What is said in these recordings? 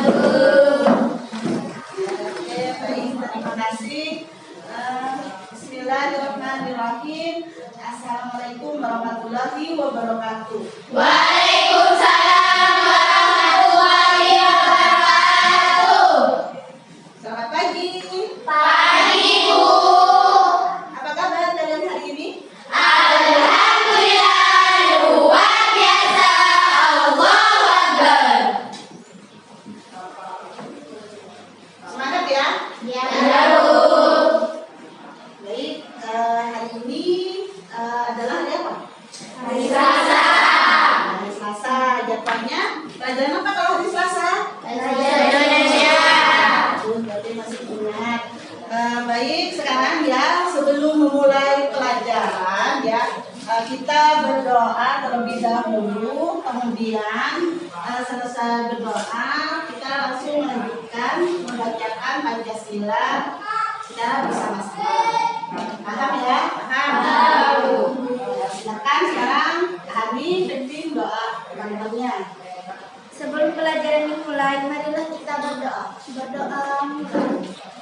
Oke, baik, terima kasih. Bismillahirrahmanirrahim. Assalamualaikum warahmatullahi wabarakatuh. Waalaikumsalam warahmatullahi wabarakatuh. Selamat pagi. Pagi, Bu. Apa kabar kalian hari ini? Alhamdulillah, luar biasa. Allahu Akbar. Semangat ya. Ya, Bu. Baik, hari ini adalah hari apa? Hari Selasa. Hari Selasa. Jadwalnya pelajaran apa kalau hari Selasa? Bahasa Indonesia. Berarti masih ingat. Baik, sekarang ya sebelum memulai pelajaran ya kita berdoa terlebih dahulu. Kemudian selesai berdoa kita langsung melanjutkan membacakan Pancasila secara bersama-sama. Paham ya? Paham. Silakan sekarang kami pimpin doa teman-temannya. Sebelum pelajaran dimulai, marilah kita berdoa.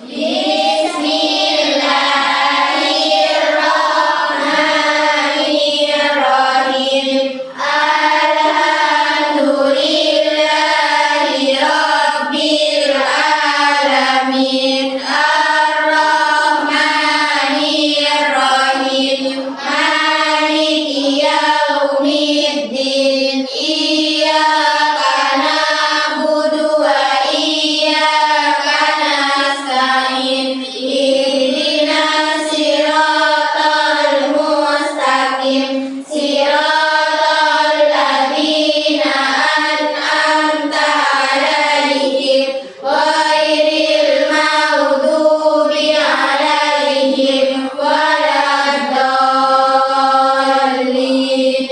Bismillahirrahmanirrahim. Alhamdulillahi rabbil alamin. Ar-Rahmanirrahim. Maliki yaumiddin. Iyyaka na'budu wa iyyaka nasta'in. Ihdinas siratal mustaqim. Siratal ladzina an'amta 'alaihim ghairil maghdubi 'alaihim waladdallin.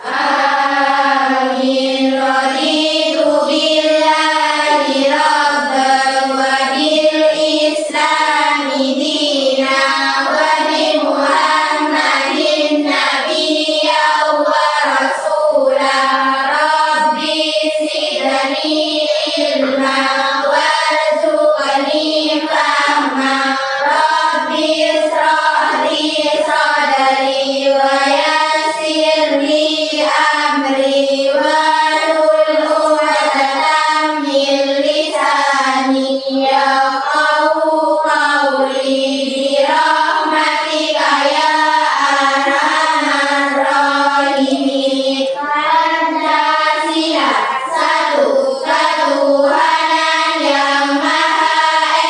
Amin. Raditu billahi rabban wa bil islami dinan wa bi Muhammadin nabiyyan wa rasulan. Rabbi zidni ilma warzuqni fahma. Rabbi ishrah li sadri wa yassir li amri wahlul 'uqdatam min lisani yafqahu qawli birahmatika ya arhamar rahimin. Pancasila satu ketuhanan yang maha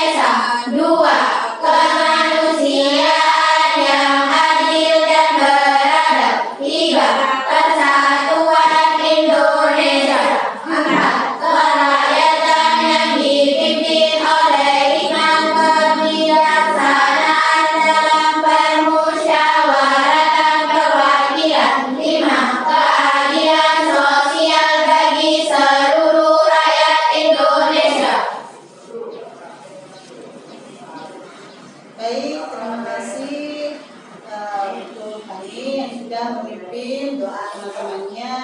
esa, dua kemanusiaan yang adil dan beradab, tiga persatuan Indonesia, empat kerakyatan yang dipimpin oleh hikmah kebijaksanaan dalam permusyawaratan kewakilan, lima keadilan sosial bagi seluruh rakyat Indonesia. Baik, terima kasih untuk kami yang sudah memimpin doa teman-temannya.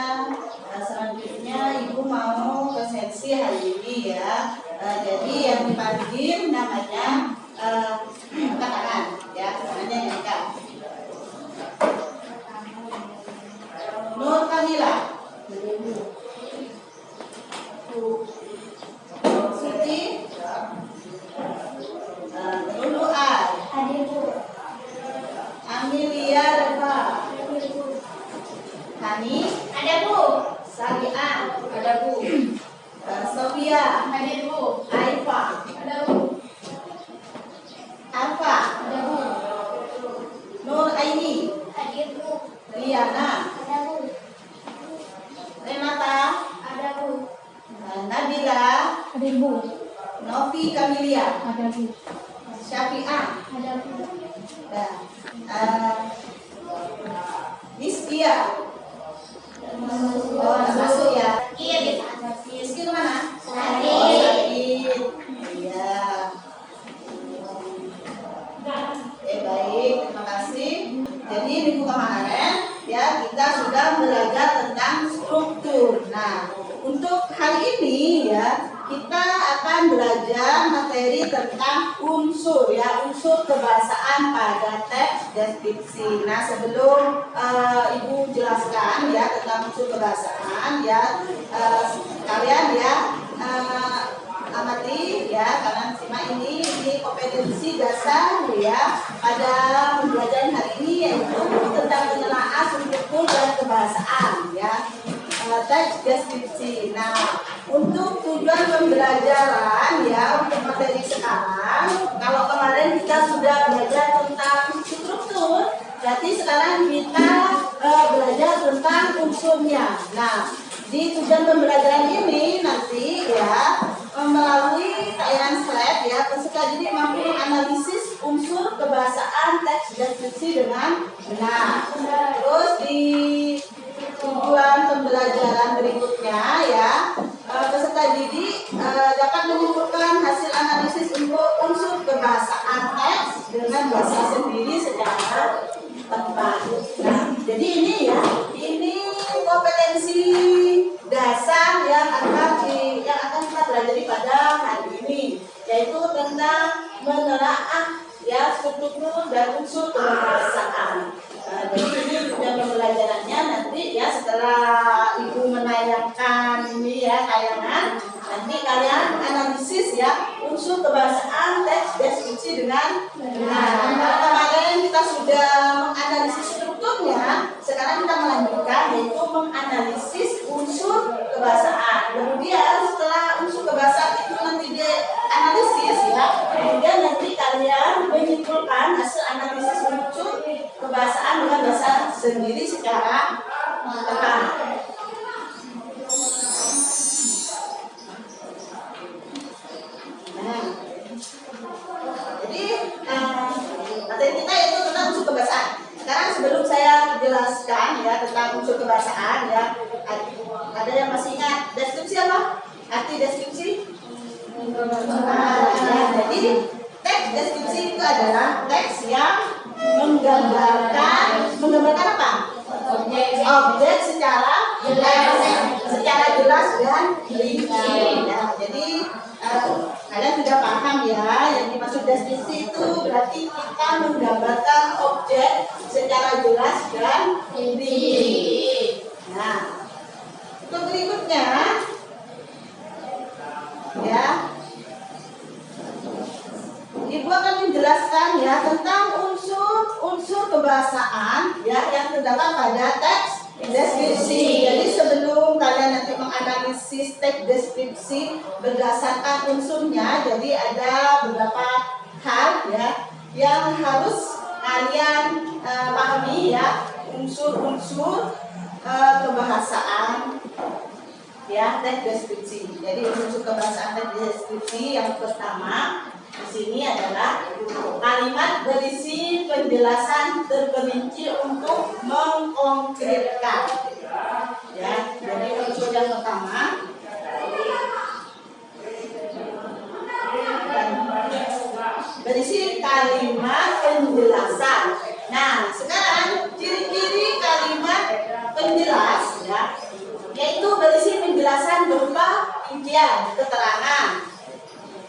Selanjutnya Ibu mau ke sesi hari ini ya. Jadi yang dipanggil namanya angkat tangan ya, namanya nyanyikan. Nur Kamila. Siti. Lulu Ai. Amelia Reva. Hani. Ada, Bu. Salia. Ada Bu. Sofia. Ada, Bu. Aifa. Ada, Bu. Alfa. Ada, Bu. Nur Aini. Ada, Bu. Riana. Ada, Bu. Renata. Ada, Bu. Nabila. Ada Bu. Novi Kamilia. Ada Bu. Syafi'ah. Ada Bu. Niskia. Oh, masuk ya. Iya, bisa. Rizky kemana? Sakit. Oh, sakit. Iya. Baik, terima kasih. Jadi minggu kemarin ya kita sudah belajar tentang struktur. Nah, untuk hari ini ini ya kita akan belajar materi tentang unsur ya, unsur kebahasaan pada teks deskripsi. Nah, sebelum Ibu jelaskan ya tentang unsur kebahasaan ya, kalian ya amati ya, karena simak ini kompetensi dasar ya pada pembelajaran hari ini, yaitu tentang penelaah struktur dan kebahasaan ya, teks deskripsi. Nah, untuk tujuan pembelajaran ya untuk materi sekarang, kalau kemarin kita sudah belajar tentang struktur, berarti sekarang kita belajar tentang unsurnya. Nah, di tujuan pembelajaran ini nanti ya melalui tayangan slide ya, peserta didik mampu menganalisis unsur kebahasaan teks deskripsi dengan benar. Terus di tujuan pembelajaran berikutnya ya, peserta didik dapat menyimpulkan hasil analisis untuk unsur kebahasaan teks dengan bahasa sendiri secara tepat. Nah, jadi ini ya, ini kompetensi dasar yang akan kita pelajari pada hari ini, yaitu tentang menelaah ya struktur dan unsur kebahasaan. Jadi ini tujuan pembelajarannya nanti ya, setelah Ibu menayangkan ini ya tayangan, nanti kalian analisis ya unsur kebahasaan teks deskripsi dengan benar. Kalau kemarin kita sudah menganalisis strukturnya, sekarang kita melanjutkan yaitu menganalisis unsur kebahasaan. Kemudian setelah unsur kebahasaan itu nanti dianalisis ya, kemudian nanti kalian menyimpulkan hasil analisis unsur kebahasaan dengan bahasa sendiri secara tepat. Nah, jadi materi kita itu tentang unsur kebahasaan. Sekarang sebelum saya jelaskan ya tentang unsur kebahasaan ya, ada yang masih ingat deskripsi apa? Arti deskripsi? Jadi teks deskripsi itu adalah teks yang menggambarkan apa? Objek secara jelas dan rinci. Nah, jadi kalian sudah paham ya, yang dimaksud deskripsi itu berarti kita menggambarkan objek secara jelas dan rinci. Nah, untuk berikutnya ya, Ibu akan menjelaskan ya tentang unsur kebahasaan ya yang terdapat pada teks deskripsi. Jadi sebelum kalian nanti menganalisis teks deskripsi berdasarkan unsurnya, jadi ada beberapa hal ya yang harus kalian pahami ya, unsur-unsur kebahasaan ya teks deskripsi. Jadi unsur kebahasaan teks deskripsi yang pertama di sini adalah kalimat berisi penjelasan terperinci untuk mengkonkretkan. Ya, jadi unsur yang pertama berisi kalimat penjelasan. Nah, sekarang ciri-ciri kalimat penjelas ya, yaitu berisi penjelasan berupa rincian, keterangan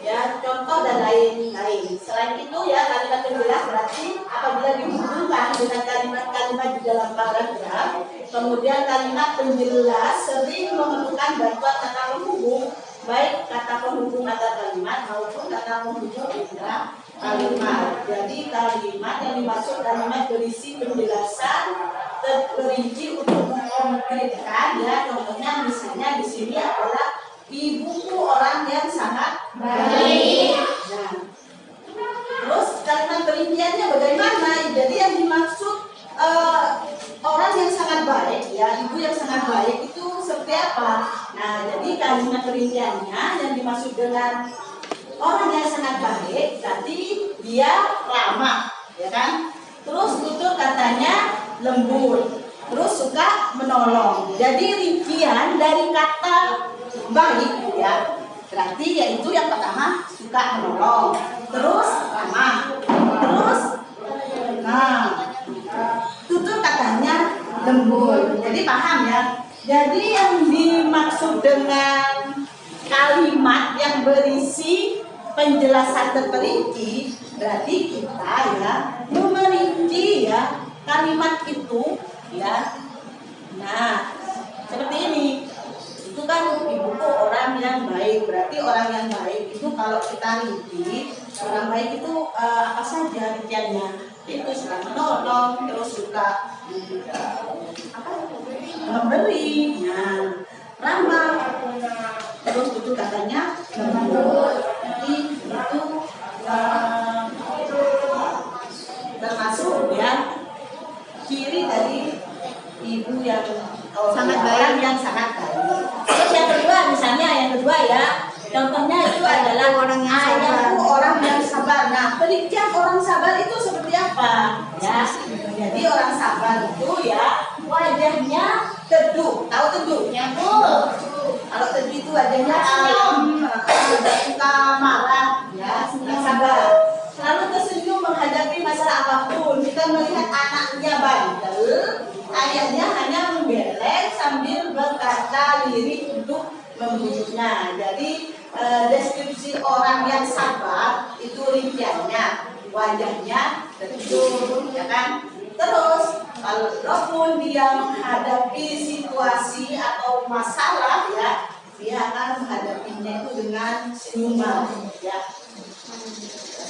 ya, contoh dan lain-lain. Selain itu ya, kalimat penjelas berarti apabila dihubungkan dengan kalimat-kalimat di dalam paragraf, kemudian kalimat penjelas sering memerlukan bantuan kata penghubung, baik kata penghubung antar kalimat maupun kata penghubung intra kalimat. Jadi kalimat yang dimaksud kalimat berisi penjelasan terperinci untuk mengkonkretkan ya, contohnya misalnya di sini adalah ibuku orang yang sangat baik. Nah, terus kalimat perinciannya bagaimana? Jadi yang dimaksud orang yang sangat baik ya, ibu yang sangat baik itu seperti apa? Nah, jadi kalimat perinciannya yang dimaksud dengan orang yang sangat baik berarti dia ramah, ya kan? Terus tutur katanya lembut, terus suka menolong. Jadi rincian dari kata baik ya, berarti yaitu yang pertama suka menolong, terus ramah, terus tutur katanya lembut. Jadi paham ya. Jadi yang dimaksud dengan kalimat yang berisi penjelasan terperinci, berarti kita ya memerinci ya kalimat itu ya. Nah, seperti ini. Itu kan ibuku orang yang baik, berarti orang yang baik itu kalau kita rinci, orang baik itu apa saja rinciannya? Itu suka menolong, terus suka memberi, nah, ramah, terus itu katanya lembut. Jadi itu termasuk ya ciri dari ibu yang Sangat baik. orang yang sangat baik. Terus yang kedua, misalnya yang kedua ya, contohnya itu adalah Orang yang sabar. ayahku orang yang sabar. Nah, perincian orang sabar itu seperti apa? Ya, jadi orang sabar itu ya wajahnya teduh. Tahu teduh? Ya Bu. Kalau teduh itu wajahnya tidak suka marah, ya, sabar. Selalu tersenyum menghadapi masalah apapun. Kita melihat anaknya bandel, ayahnya hanya membelek sambil berkata lirik untuk membujuknya. Jadi deskripsi orang yang sabar itu rinciannya wajahnya teduh, ya kan? Terus kalaupun dia menghadapi situasi atau masalah ya, dia akan menghadapinya itu dengan senyuman, ya.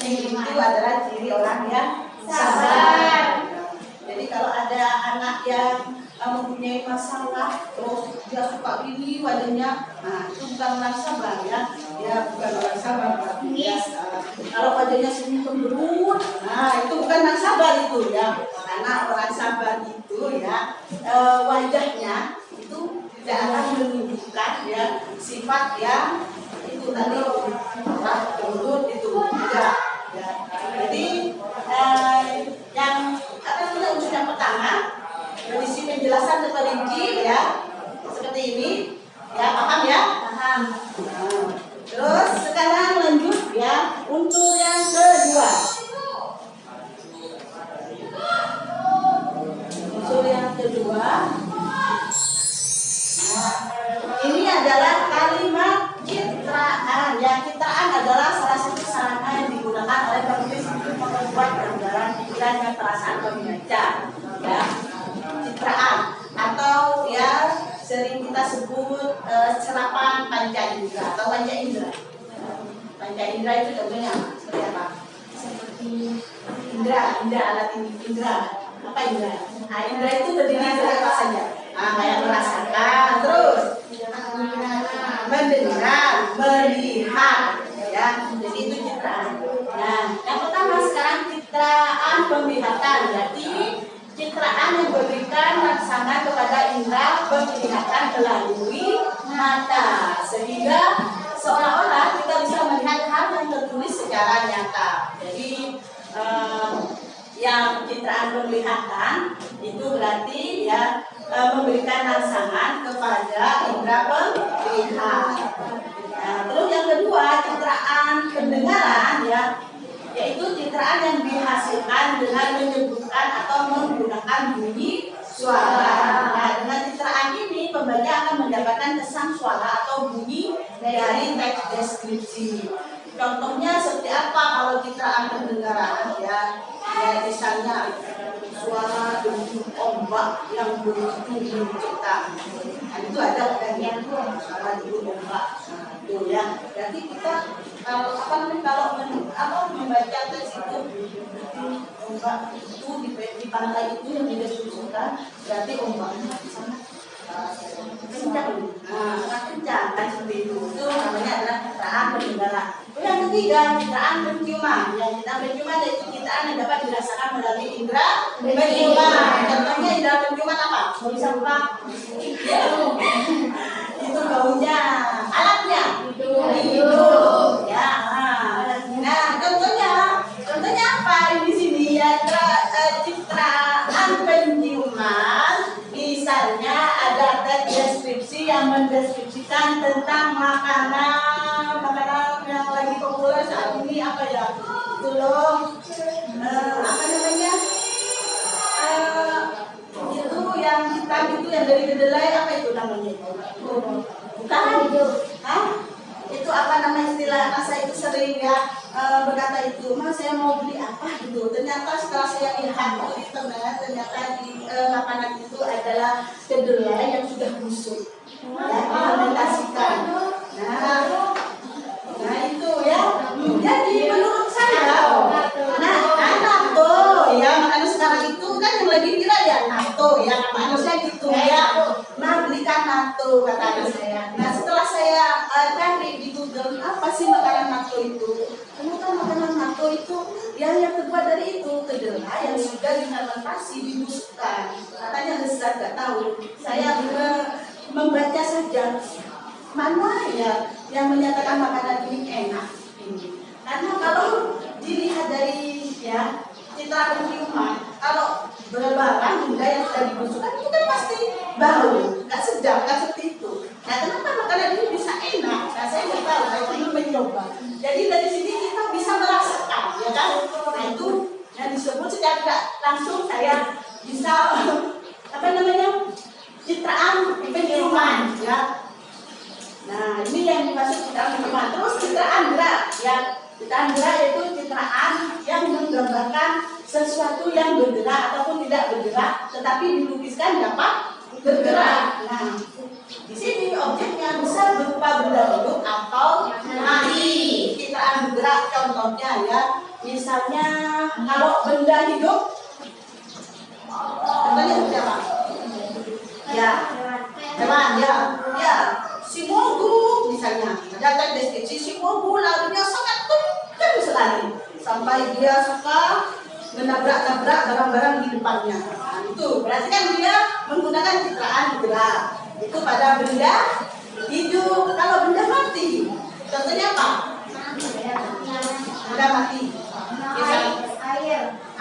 Senyum itu adalah ciri orang yang sabar. Jadi kalau ada anak yang mempunyai masalah, terus dia suka ini wajahnya, nah itu bukan orang sabar ya, dia bukan orang sabar. Ya, kalau wajahnya senyum cemberut, nah itu bukan orang sabar itu ya. Karena orang sabar itu ya wajahnya itu tidak akan menunjukkan ya sifat yang itu tadi marah, cemberut itu tidak. Ya. Jadi yang apa namanya unsur yang pertama berisi penjelasan terperinci ya seperti ini ya, paham ya? Paham. Nah, terus sekarang lanjut ya unsur yang kedua. Unsur yang kedua. Nah, ini adalah kalimat citraan. Ya, citraan adalah salah satu sarana yang digunakan oleh penulis untuk membuat gambaran pikiran dan perasaan pembaca. Ya, citraan atau ya sering kita sebut serapan panca indera atau panca indera. Panca indera itu contohnya seperti apa? Seperti indera alat indera. Apa indera? Nah, indera itu terdiri dari apa saja? Kayak merasakan, terus mendengar, melihat, ya. Jadi itu citraan. Nah, yang pertama sekarang citraan penglihatan. Jadi citraan yang memberikan rangsangan kepada indera penglihatan melalui mata, sehingga seolah-olah kita bisa melihat hal yang tertulis secara nyata. Jadi yang citraan penglihatan itu berarti ya memberikan rangsangan kepada indera penglihatan. Nah, terus yang kedua citraan pendengaran ya, yaitu citraan yang dihasilkan dengan menyebutkan atau menggunakan bunyi suara. Nah, dengan citraan ini pembaca akan mendapatkan kesan suara atau bunyi dari teks deskripsi. Contohnya seperti apa kalau citraan pendengaran ya? Ya misalnya suara dengung ombak yang begitu mencekam. Nah, itu ada kan ya, suara dengung ombak. Nah, itu ya. Jadi kita kalau membaca teks itu ombak itu di pantai itu yang dideskripsikan, berarti ombaknya sangat kencang. Nah, kencang kan seperti itu. Itu namanya adalah citraan pendengaran. Yang ketiga, citraan penciuman. Yang citraan penciuman yaitu citraan yang dapat dirasakan melalui indera penciuman. Contohnya indera penciuman apa? Bisa buka? Itu baunya. Alatnya? Hidung. Ya. Nah, contohnya apa di sini ya? Citraan penciuman. Misalnya ada teks deskripsi yang mendeskripsikan tentang makanan yang lagi populer saat ini apa ya? Itu loh, apa namanya? Itu yang hitam itu yang dari kedelai apa itu namanya? Bukan? Hah? sering ya berkata itu, mas saya mau beli apa gitu. Ternyata setelah saya lihat di internet, ternyata di makanan itu adalah kedelai yang sudah busuk, ya, difermentasikan. Nah itu ya. Jadi menurut saya, nah NATO ya, makanya sekarang itu kan yang lagi gila ya NATO ya, manusia gitu ya. Nah belikan NATO kata anak saya. Nah setelah saya cari di Google apa sih makanan NATO itu, ternyata makanan NATO itu yang terbuat dari itu kedelai yang sudah difermentasi dibusukkan. Katanya Ustaz nggak tahu. Saya membaca saja mana ya yang menyatakan makanan ini enak ini. Karena kalau dilihat dari ya citra penciuman, kalau barang benda yang sudah dibusukkan itu kan pasti bau, nggak sedap, nggak seperti itu. Nah kenapa makanan ini bisa enak? Nah saya nggak tahu, saya belum mencoba. Jadi dari sini kita bisa merasakan, ya kan? Nah itu yang disebut secara tidak langsung saya bisa apa namanya citraan penciuman, ya. Nah ini yang dimaksud citraan penciuman. Terus citraan gerak, ya. Citraan gerak itu citraan yang menggambarkan sesuatu yang bergerak ataupun tidak bergerak, tetapi dilukiskan dapat bergerak. Nah, di sini objeknya bisa berupa benda hidup atau mati. Citraan bergerak contohnya ya, misalnya kalau benda hidup, contohnya seperti apa? Ya, hewan ya, ya. Si mogu misalnya, datang deskripsi si mogu lalunya sangat kencang sekali sampai dia suka menabrak-nabrak barang-barang di depannya. Nah, itu berarti kan dia menggunakan citraan gerak. Itu pada benda hidup. Kalau benda mati, contohnya apa? Benda mati.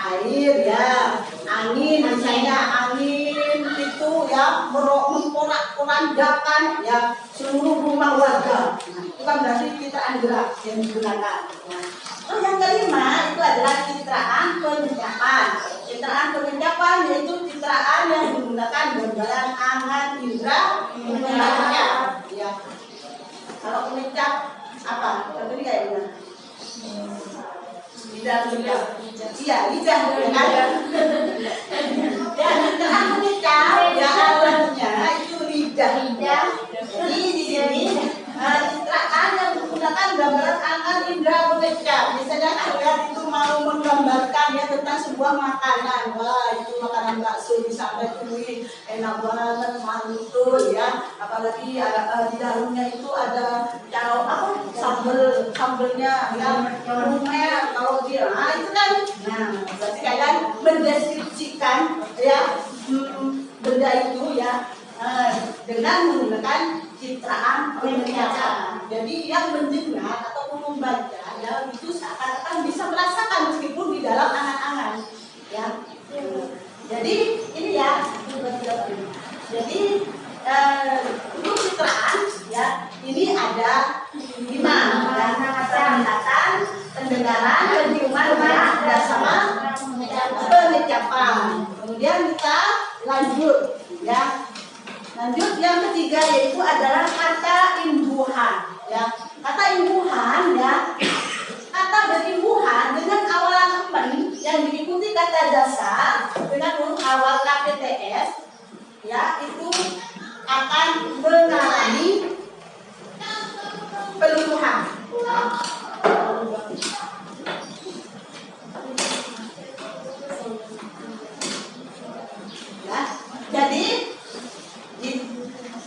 Air ya, angin misalnya, angin itu ya memporak-porandakan ya seluruh rumah warga. Nah, itu kan berarti citraan gerak yang digunakan. Nah, terus yang kelima itu adalah citraan pengencapan. Citraan pengencapan yaitu citraan yang menggunakan gambaran angan indera pengencap. Ya. Kalau pengencap apa? Contohnya kayak gimana? Lidah, iya lidah kan? Dan citraan pengencap ya alatnya itu lidah. Jadi di sini citraan yang menggunakan gambaran angan indera pengencap. Misalnya kalian itu mau menggambarkan ya tentang sebuah makanan, wah itu makanan bakso disampai kuih enak banget, mantul ya. Apalagi ada di dalamnya itu ada sambelnya yang lumer kalau dia, nah itu kan, nah berarti kalian mendeskripsikan ya benda itu ya dengan menggunakan citraan pengencapan. Jadi yang mendengar ataupun membaca ya itu seakan-akan bisa merasakan meskipun di dalam angan-angan ya. Jadi ini ya, jadi untuk citraan ya ini ada 5 ya, penglihatan, pendengaran, penciuman, dan sama pengecapan. Kemudian kita lanjut ya. Lanjut yang ketiga yaitu adalah kata imbuhan ya. Kata imbuhan ya. Kata berimbuhan dengan awalan men yang diikuti kata dasar dengan huruf awal KPTS ya itu akan mengalami peluruhan. Ya.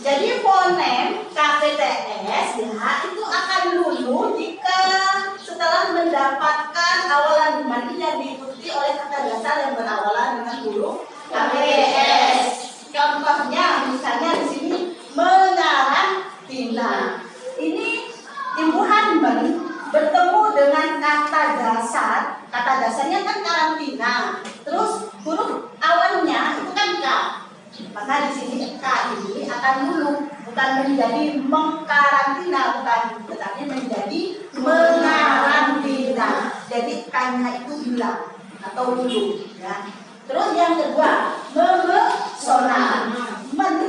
Jadi fonem KPTS ya itu akan luluh jika setelah mendapatkan awalan mandi yang diikuti oleh kata dasar yang berawalan dengan huruf KPTS. Contohnya misalnya di sini mengarantina. Ini imbuhan men bertemu dengan kata dasar. Kata dasarnya kan karantina. Terus huruf awalnya itu kan K. Maka di sini K ini akan luluh, bukan menjadi mengkarantina, bukan, tetapi menjadi mengarantina. Jadi K-nya itu hilang atau luluh. Ya. Terus yang kedua, memesona.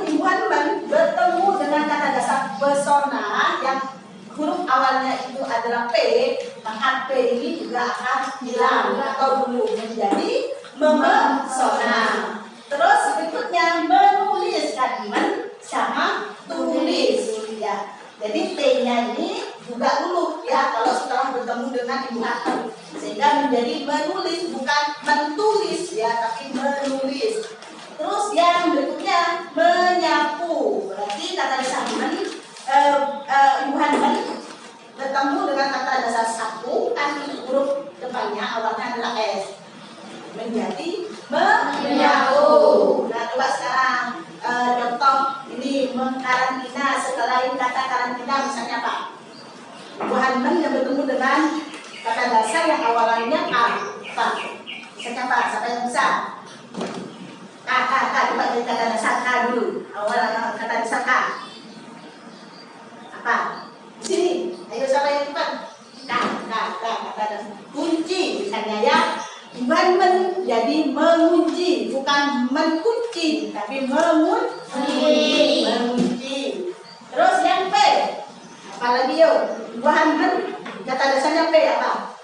Imbuhan men bertemu dengan kata dasar pesona yang huruf awalnya itu adalah P, maka P ini juga akan hilang atau dulu menjadi memesona. Terus berikutnya menulis kan, sama tulis ya. Jadi T-nya ini juga dulu ya kalau setelah bertemu dengan ibu hati, sehingga menjadi menulis bukan mentulis ya, tapi menulis. Terus yang berikutnya menyapu, berarti kata dasar ibu Hanman bertemu dengan kata dasar sapu kan huruf depannya awalnya adalah S menjadi menyapu. Nah coba sekarang contoh ini mengkarantina, setelah kata karantina misalnya Pak ibu Hanman yang bertemu dengan kata dasar yang awalannya A Pak misalnya Pak, siapa yang bisa? K, coba dari kata dasar K dulu, awal kata dasar K apa? Di sini, ayo siapa yang cepat? K, kata dasar kunci misalnya ya. Iban menjadi mengunci, bukan menkunci, tapi mengunci. Terus yang P, apalagi yuk? Iban kata dasarnya P apa?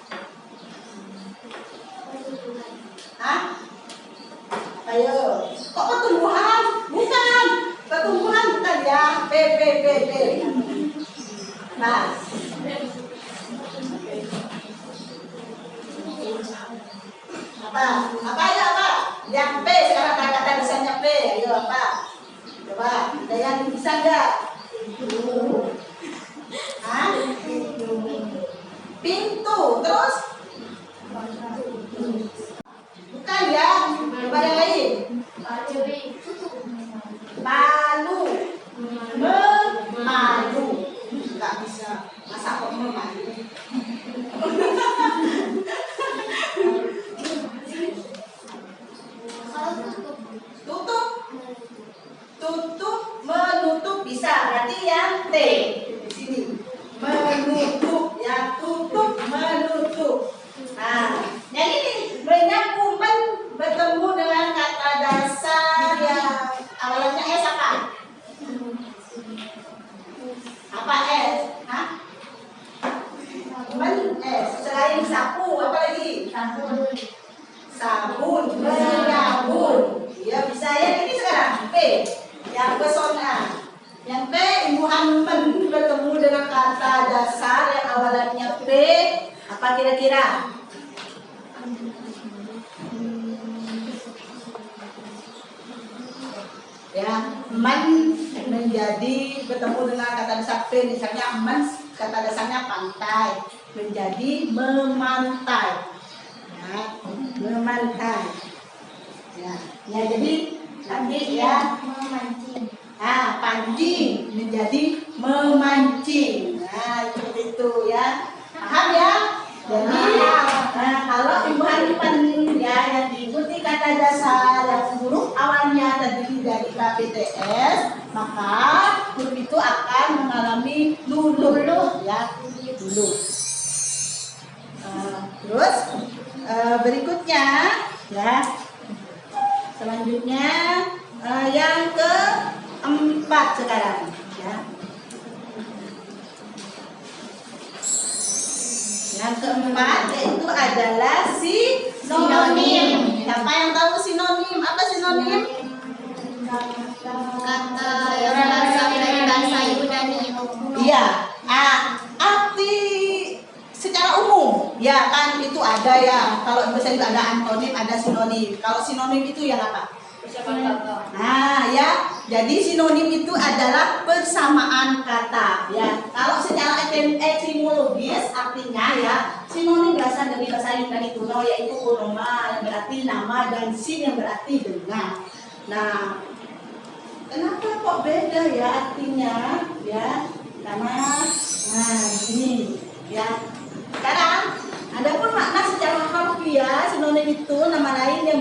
Hah? Ayo, kok pertumbuhan? Bukan, pertumbuhan bukan ya. P. Nah, apa ya apa? Yang P sekarang kata dasarnya P. Ayo apa? Coba, ada yang bisa nggak? Hah? Pintu, terus? Bukan ya, coba yang lain. Palu, memalu, nggak bisa. Masa kok memalu? Tutup, menutup bisa. Berarti yang T di sini. Menutup, ya tutup, menutup. Nah, yang ini menyapu bertemu dengan kata dasar yang awalnya S apa? Apa S? Hah? S. Selain sapu, apa lagi? Sabun, menyabun. Ya bisa ya ini sekarang P. Yang pesona. Yang P Ibu Hanman bertemu dengan kata dasar yang awalannya P. Apa kira-kira? Ya, menjadi bertemu dengan kata dasar P, misalnya kata dasarnya pantai menjadi memantai. Ya, memantai. Ya, jadi lanjut ya. Memancing. Nah, pancing menjadi memancing. Nah, seperti itu ya. Paham ya? Jadi, kalau Ibu Hanman ya yang diikuti kata dasar yang huruf awalnya terdiri dari KPTS, maka huruf itu akan mengalami luluh ya, luluh. Terus berikutnya ya, selanjutnya yang keempat sekarang ya. Yang keempat yaitu adalah sinonim. Siapa yang tahu sinonim? Apa sinonim? Kata yang berasal dari bahasa Yunani. Iya. Arti secara umum ya kan itu ada ya. Kalau misalnya ada antonim, ada sinonim. Kalau sinonim itu yang apa? Nah ya, jadi sinonim itu adalah persamaan kata ya. Kalau secara etimologis artinya ya, sinonim berasal dari bahasa Yunani kuno yaitu onoma yang berarti nama dan sin yang berarti dengan. Nah, kenapa kok beda ya artinya ya? Karena ini ya. Sekarang adapun makna secara harfiah sinonim itu nama lain yang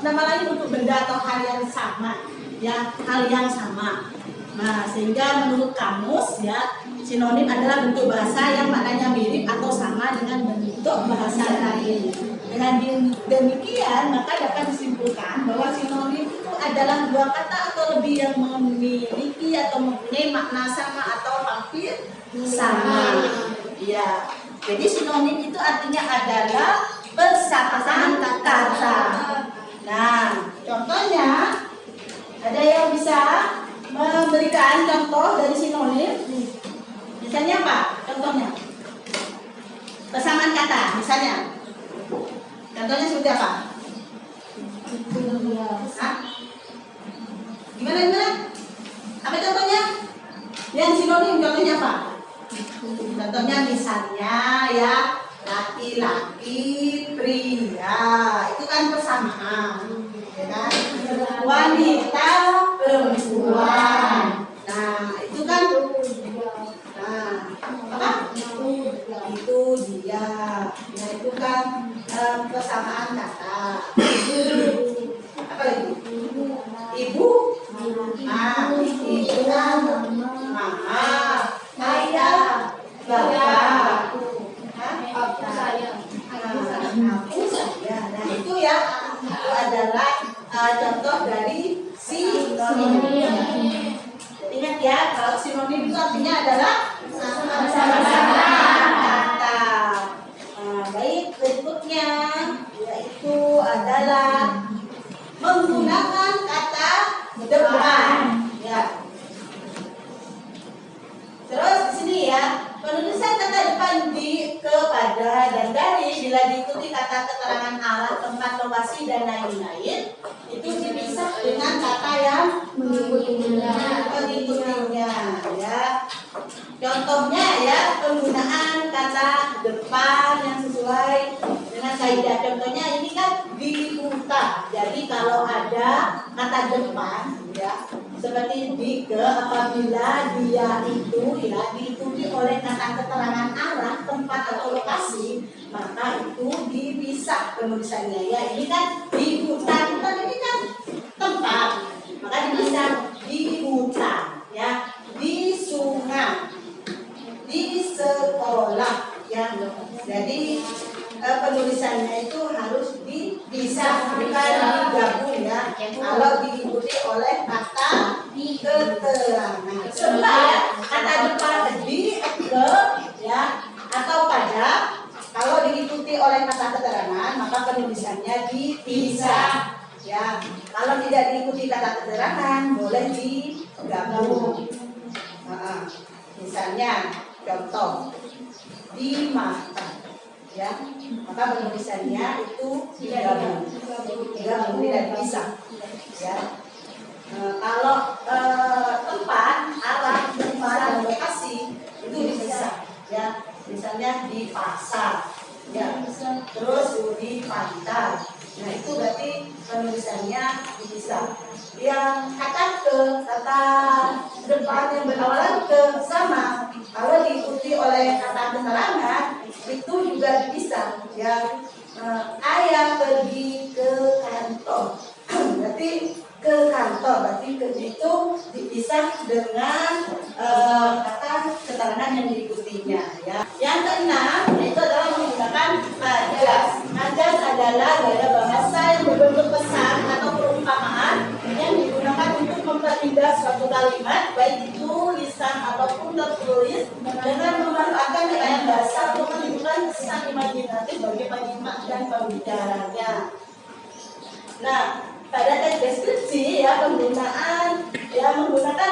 nama lain untuk benda atau hal yang sama ya, hal yang sama. Nah, sehingga menurut kamus ya sinonim adalah bentuk bahasa yang maknanya mirip atau sama dengan bentuk bahasa lain. Dengan demikian maka dapat disimpulkan bahwa sinonim itu adalah dua kata atau lebih yang memiliki atau mempunyai makna sama atau hampir sama. Ya. Jadi sinonim itu artinya adalah persamaan kata. Nah, contohnya ada yang bisa memberikan contoh dari sinonim? Misalnya apa? Contohnya persamaan kata, misalnya. Contohnya seperti apa? Hah? Gimana? Apa contohnya? Yang sinonim contohnya apa? Contohnya misalnya ya laki-laki, pria, itu kan persamaan, ya kan? Wanita, perempuan. Nah, itu kan, nah, apa? Itu dia. Nah, itu kan persamaan kata. Apa lagi? Ibu, ibu kan mama, ayah, bapak, Aku saya. aku saya. Nah itu ya, itu adalah contoh dari sinonim. Ingat ya, kalau sinonim itu artinya adalah persamaan kata. Baik, berikutnya yaitu adalah menggunakan kata depan. Ya. Terus di sini ya, penulisan kata depan di, kepada, dan dari bila diikuti kata keterangan arah, tempat, lokasi, dan lain-lain itu dipisah dengan kata yang mengikutinya. Ya. Contohnya ya, penggunaan kata depan yang sesuai dengan kaidah. Contohnya ini kan di buta. Jadi kalau ada kata depan ya seperti di ke, apabila dia itu ya diikuti oleh kata keterangan arah, tempat atau lokasi, maka itu dipisah penulisannya ya. Ini kan di hutan ini kan tempat, maka dipisah di hutan ya, di sungai, di sekolah ya. Jadi penulisannya itu harus dipisah, bukan digabung ya. Kalau diikuti oleh kata keterangan, sebab ya kata depan di, ke ya atau pada, kalau diikuti oleh kata keterangan maka penulisannya dipisah ya. Kalau tidak diikuti kata keterangan boleh digabung. Misalnya contoh di mata ya, maka penulisannya itu digabung, tidak dipisah ya. Kalau tempat, arah, tempat, dan lokasi itu dipisah ya. Misalnya di pasar ya, terus di pantai. Nah itu berarti penulisannya dipisah. Yang kata ke, kata depan yang berawalan ke sama, kalau diikuti oleh kata keterangan itu juga dipisah ya. Ayah pergi ke kantor, berarti ke kantor, berarti ke itu dipisah dengan kata keterangan yang diikutinya ya. Yang keenam itu adalah menggunakan majas. Majas adalah gaya bahasa yang berbentuk pesan atau perumpamaan yang digunakan untuk memperindah suatu kalimat, baik itu lisan ataupun tertulis, dengan memanfaatkan gaya bahasa untuk menunjukkan kesan imajinatif bagi penyimak dan pembicaranya. Nah, pada teks deskripsi ya, menggunakan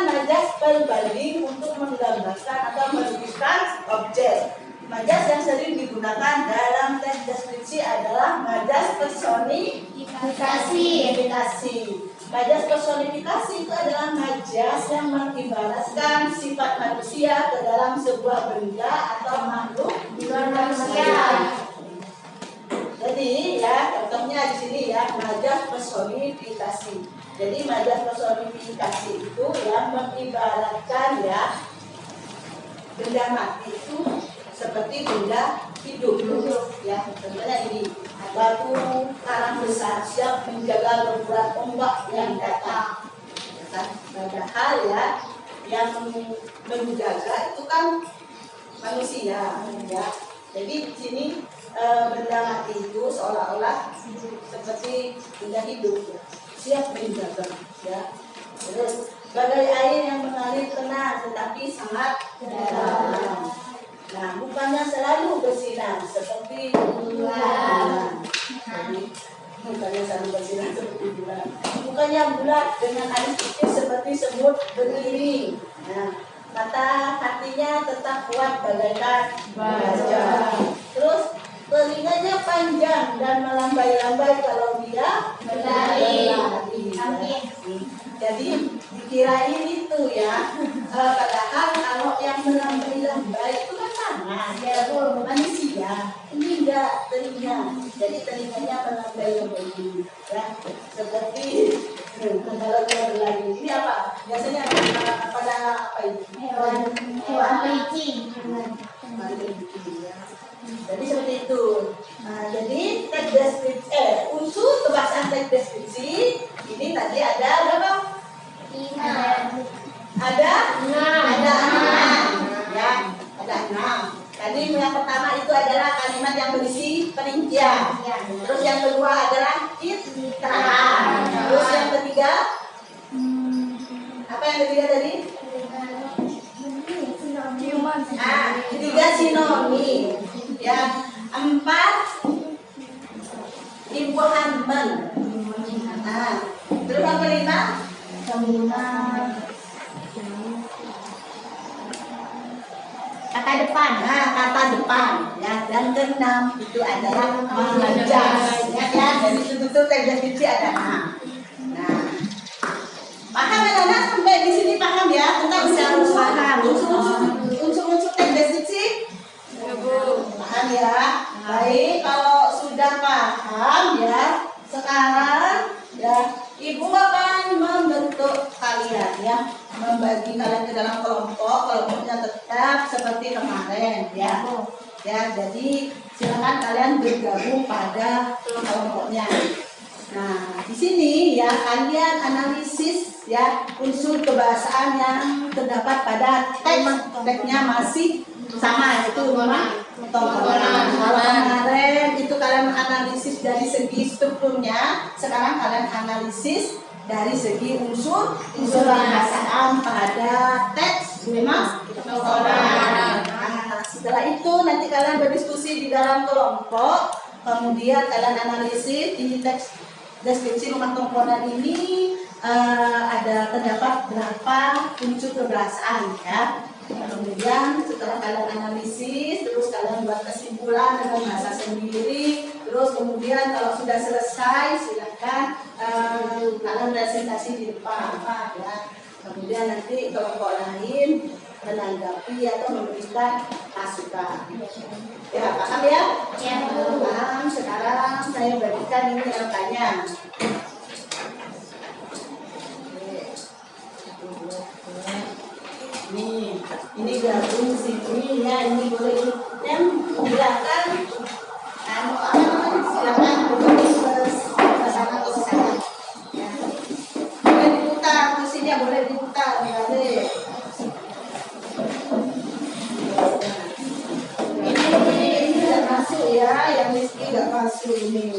majas berbanding untuk menggambarkan atau menunjukkan objek. Majas yang sering digunakan dalam teks deskripsi adalah majas personifikasi. Majas personifikasi itu adalah majas yang mengibaratkan sifat manusia ke dalam sebuah benda atau makhluk di luar manusia. Jadi ya contohnya di sini ya, majas personifikasi. Jadi majas personifikasi itu yang mengibaratkan ya benda mati itu seperti benda hidup ya. Contohnya ini batu karang besar siap menjaga beberapa ombak yang datang. Padahal ya yang menjaga itu kan manusia ya. Jadi di sini benda mati itu seolah-olah seperti benda hidup ya, siap menjaga ya. Terus bagai air yang mengalir tenang tetapi sangat dalam. Nah, mukanya selalu bersinar seperti bulan. Jadi, mukanya selalu bersinar seperti bulan. Mukanya bulat dengan alis putih seperti semut beriring. Nah, mata hatinya tetap kuat bagaikan baja. Terus telinganya panjang dan melambai-lambai kalau dia berlari. Jadi dikirain itu ya, padahal kalau yang melambai-lambai itu kan tangan, ya manusia. Ini enggak telinga, jadi telinganya melambai-lambai ya, seperti kalau dia berlari. Ini apa? Biasanya pada apa itu? Hewan kelinci. Jadi seperti itu. Nah, jadi teks deskripsi, unsur kebahasaan teks deskripsi ini tadi ada berapa? 5. Ada Enam. ada 6 ya, ada 6. Tadi yang pertama itu adalah kalimat yang berisi perincian. Terus yang kedua adalah citraan. Terus yang ketiga apa yang ketiga tadi? Ketiga sinonim. Ya, 4 imbuhan men. Nah, terus yang kelima? Kata depan. Nah, kata depan. Ya, dan keenam itu adalah mengejas. Ya kan? Jadi betul-betul teks deskripsi ada 6. Nah, paham anak-anak sampai di sini paham ya tentang unsur-unsur teks deskripsi? Paham ya? Baik, kalau sudah paham ya, sekarang ya Ibu akan membentuk kalian ya, membagi kalian ke dalam kelompoknya tetap seperti kemarin ya. Ya, jadi silakan kalian bergabung pada kelompoknya. Nah, di sini ya kalian analisis ya unsur kebahasaan yang terdapat pada teksnya masih sama, yaitu rumah tongkrongan. Kalau kemarin itu kalian analisis dari segi strukturnya, sekarang kalian analisis dari segi unsur kebahasaan pada teks rumah tongkrongan. Nah, setelah itu nanti kalian berdiskusi di dalam kelompok, kemudian kalian analisis di teks deskripsi rumah tongkrongan ini ada terdapat berapa unsur kebahasaan ya. Kemudian setelah kalian analisis, terus kalian buat kesimpulan dengan bahasa sendiri. Terus kemudian kalau sudah selesai, silakan kalian presentasi di depan ya. Kemudian nanti kelompok lain menanggapi atau memberikan masukan. Ya, paham ya? Ya, Paham. Sekarang saya bagikan ini LK-nya. Ini gabung sini ya, ini boleh yang silakan silakan ke sana ke sana ya. Boleh diputar kursinya, boleh diputar boleh. Ini tidak masuk ya, yang Rizky tidak masuk ini.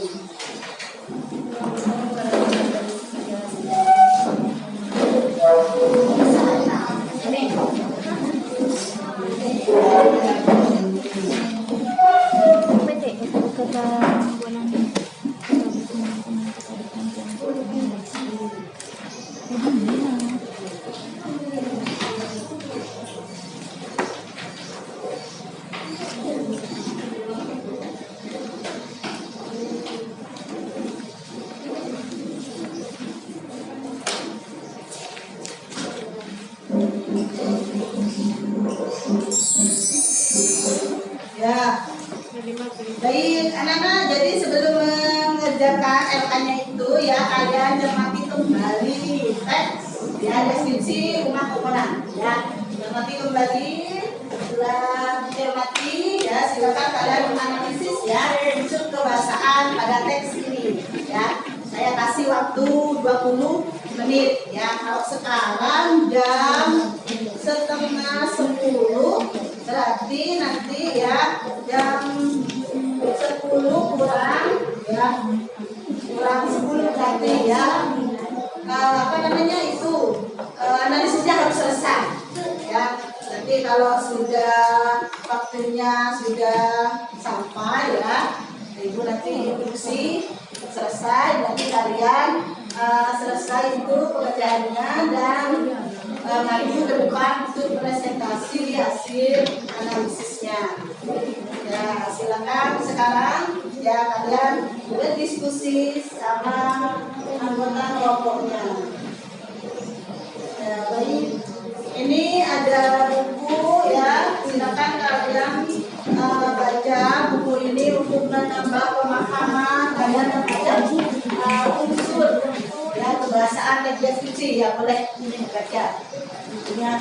Ya, baik anak-anak. Jadi sebelum mengerjakan LK-nya itu ya, kalian cermati kembali teks ya deskripsi rumah tongkrongan ya. Cermati kembali. Setelah cermati ya, silakan kalian menganalisis ya unsur kebahasaan pada teks ini ya. Saya kasih waktu 20 menit ya. Kalau sekarang jam 9:30, berarti nanti ya jam 10 kurang ya, kurang 10 berarti ya apa namanya itu analisisnya harus selesai ya. Nanti kalau sudah waktunya waktunya sudah sampai ya. Ibu nanti instruksi selesai, nanti kalian selesai itu pekerjaannya dan maju ke depan untuk presentasi hasil analisisnya. Ya, silakan sekarang ya kalian berdiskusi sama anggota kelompoknya. Ya, baik. Ini ada buku ya, silakan kalian baca buku ini untuk menambah pemahaman kalian terhadap unsur ya kebahasaan dan deskripsi ya, boleh baca bukunya.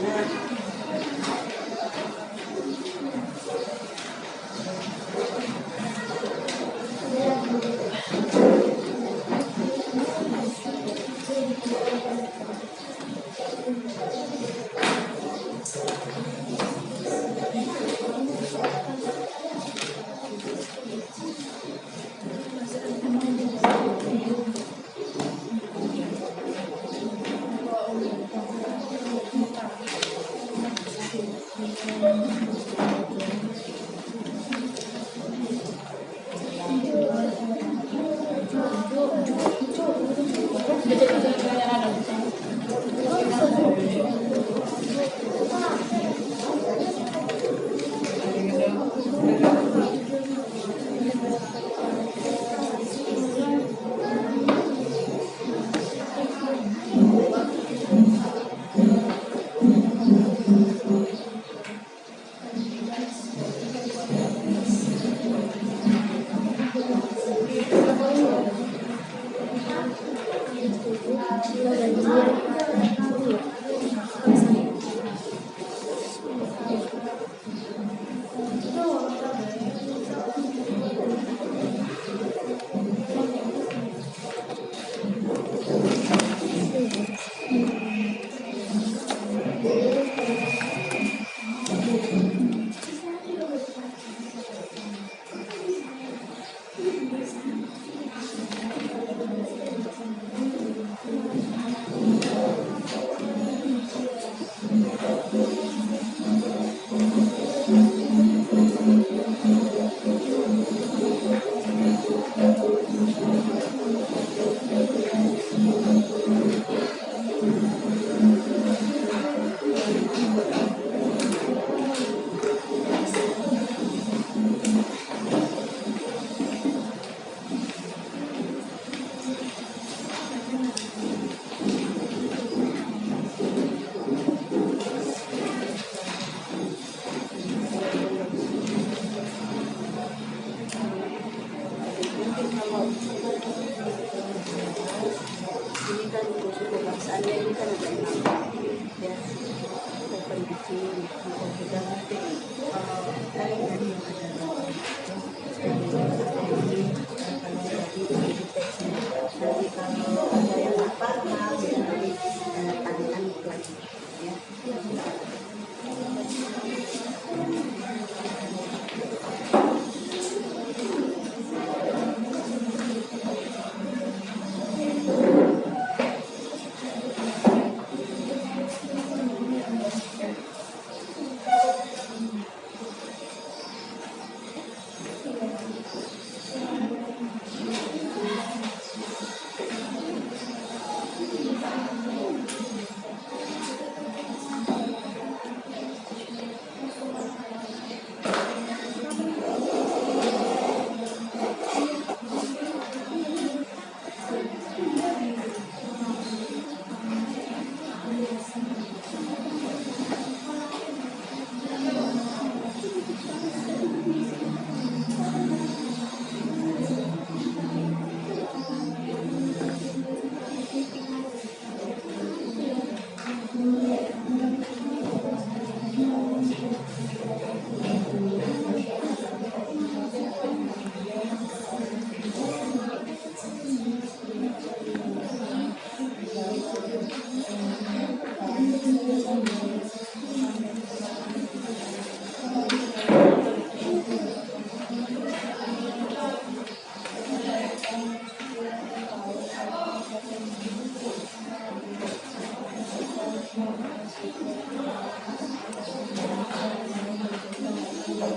Nah. Dari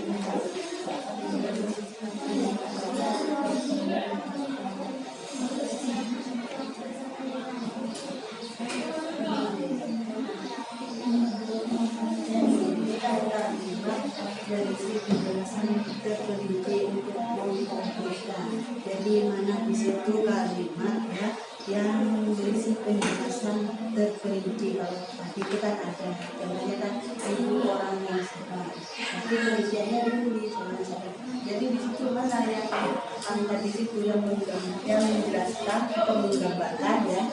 situ penjelasan terperinci untuk mengkonklusikan. Jadi mana di situ kalimat ya yang berisi penjelasan terperinci. Kalau tadi itu kan ada contohnya kan ibu orang yang sabar, tapi perinciannya ditulis. Jadi di situ mana yang angka di situ yang menjelaskan atau menggambarkan ya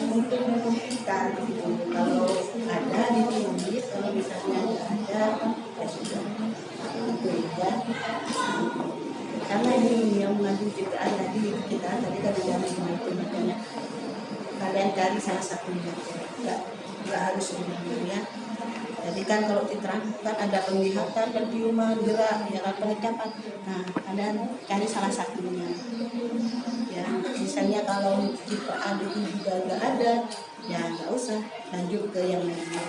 untuk membuktikan gitu. Kalau ada ditulis, kalau misalnya tidak ada ya sudah itu ya. Karena ini yang mengambil ciptaan tadi kita tadi kan sudah mengambil makanya kalian cari salah satunya, nggak harus semuanya. Jadi kan kalau diterangkan ada penglihatan, penciuman, gerak, ya kan pengecapan. Nah, kalian cari salah satunya. Ya, misalnya kalau ciptaan itu juga nggak ada, ya nggak usah lanjut ke yang lainnya.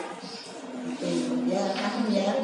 Oke, ya paham ya.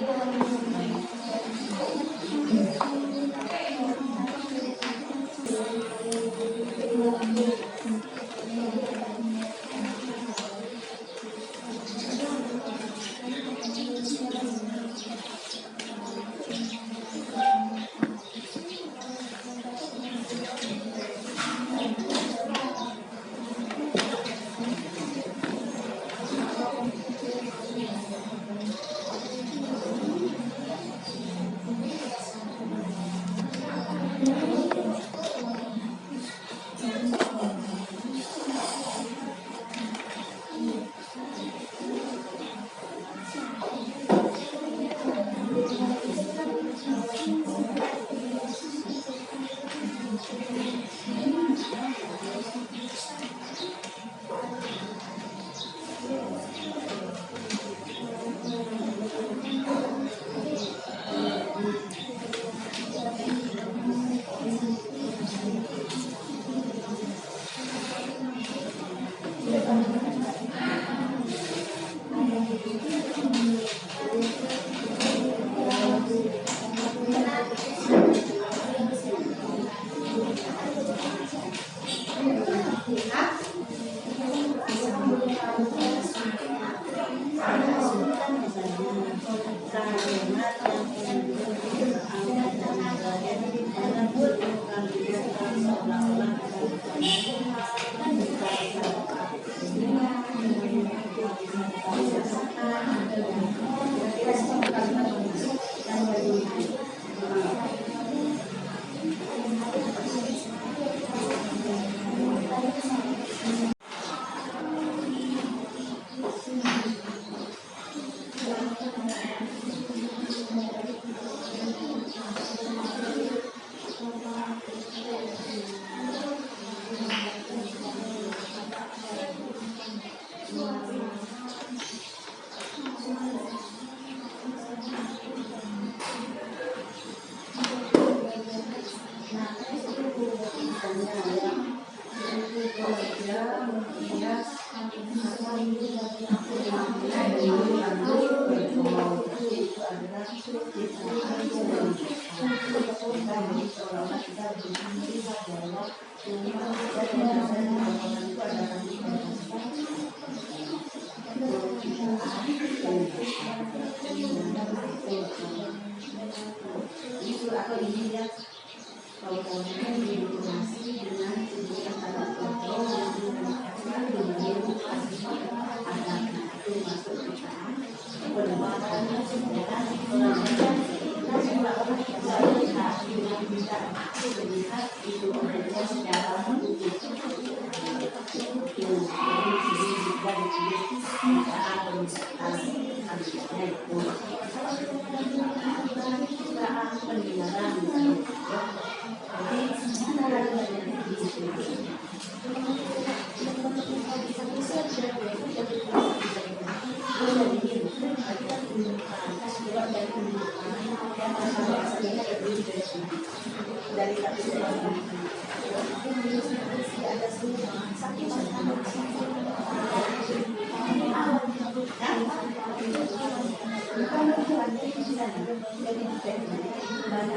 Tidak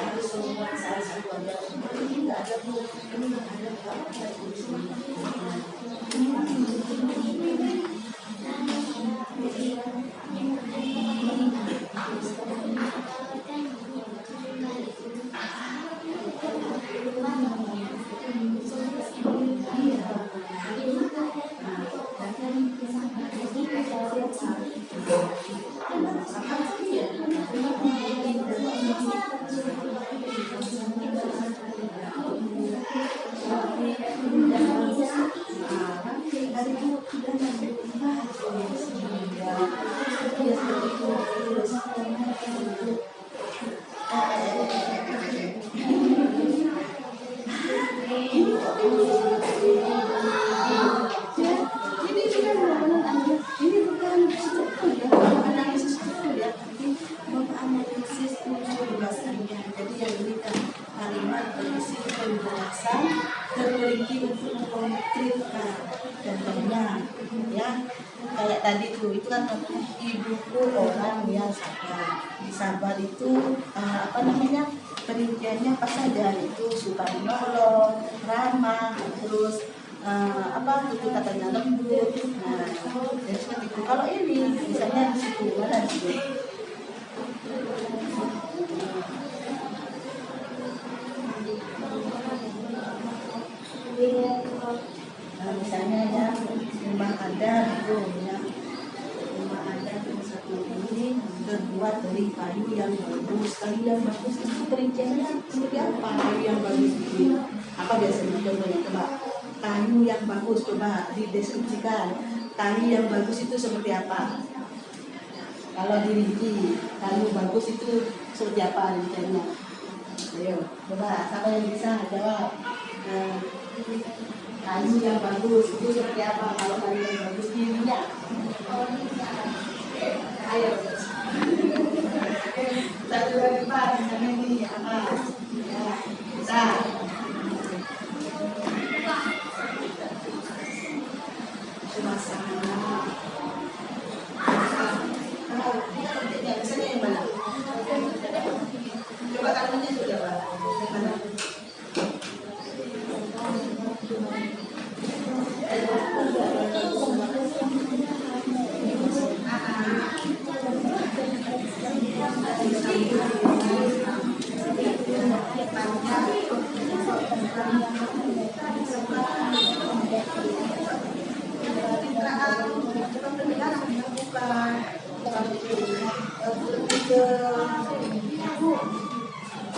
harus semua salah satu ada. Tidak ada terperinci untuk mengkonkretkan contohnya ya kayak tadi tuh itu kan ibuku orang yang sabar itu apa namanya perinciannya apa saja itu suka menolong ramah terus apa itu katanya lembut dan seperti itu kalau ini misalnya di situ mana sih misalnya ya rumah adat itu ya rumah adat yang satu ini terbuat dari kayu yang bagus. Kayu yang bagus itu perinciannya seperti apa? Kayu yang bagus itu apa biasanya contohnya coba kayu yang bagus coba dideskripsikan kayu yang bagus itu seperti apa? Kalau dirinci kayu bagus itu seperti apa rinciannya? Ayo coba siapa yang bisa jawab? Kayu yang bagus itu seperti apa kalau kayu yang bagus dirinya? Ayo satu lagi Pak misalnya ini apa ya bisa cuma sama misalnya yang mana coba kamunya sudah Pak yang mana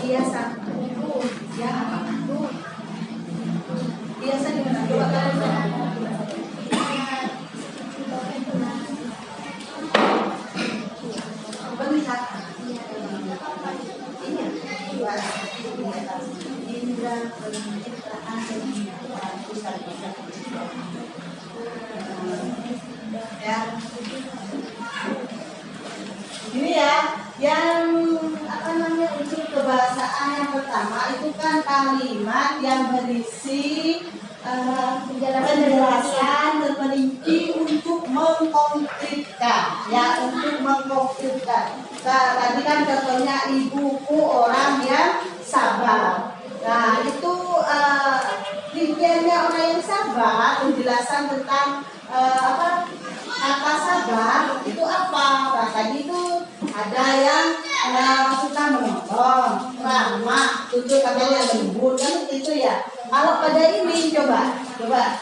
biasa ya apa biasa di mana coba melihat iya indra pencitraan ya ini ya yang apa namanya unsur kebahasaan yang pertama itu kan kalimat yang berisi penjelasan terperinci untuk mengkonkretkan ya untuk mengkonkretkan tadi kan contohnya ibuku orang yang sabar nah itu rinciannya orang yang sabar penjelasan tentang apa kata sabar itu apa nah, tadi itu ada yang suka menolong ramah tutur katanya lembut kan itu ya kalau pada ini coba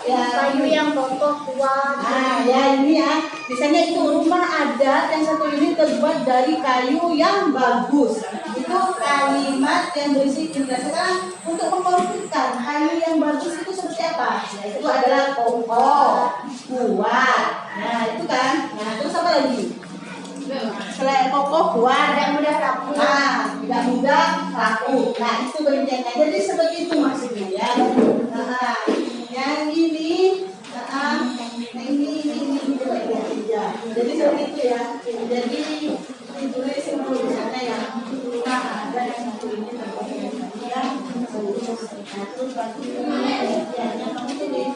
ya Kayu yang kokoh kuat. nah ya ini ya misalnya itu rumah adat yang satu ini terbuat dari kayu yang bagus itu kalimat yang berisi penjelasan untuk mengkonkretkan kayu yang bagus itu seperti apa nah, itu adalah kokoh kuat nah itu kan nah terus apa lagi selain kokoh kuat Tidak mudah rapuh. nah tidak mudah rapuh nah itu perinciannya jadi seperti itu maksudnya ya nah yang ini ini ya jadi seperti itu ya jadi ditulis tulisannya ya rumah ada yang satu ini terkoneksi ya terus kamu tulis.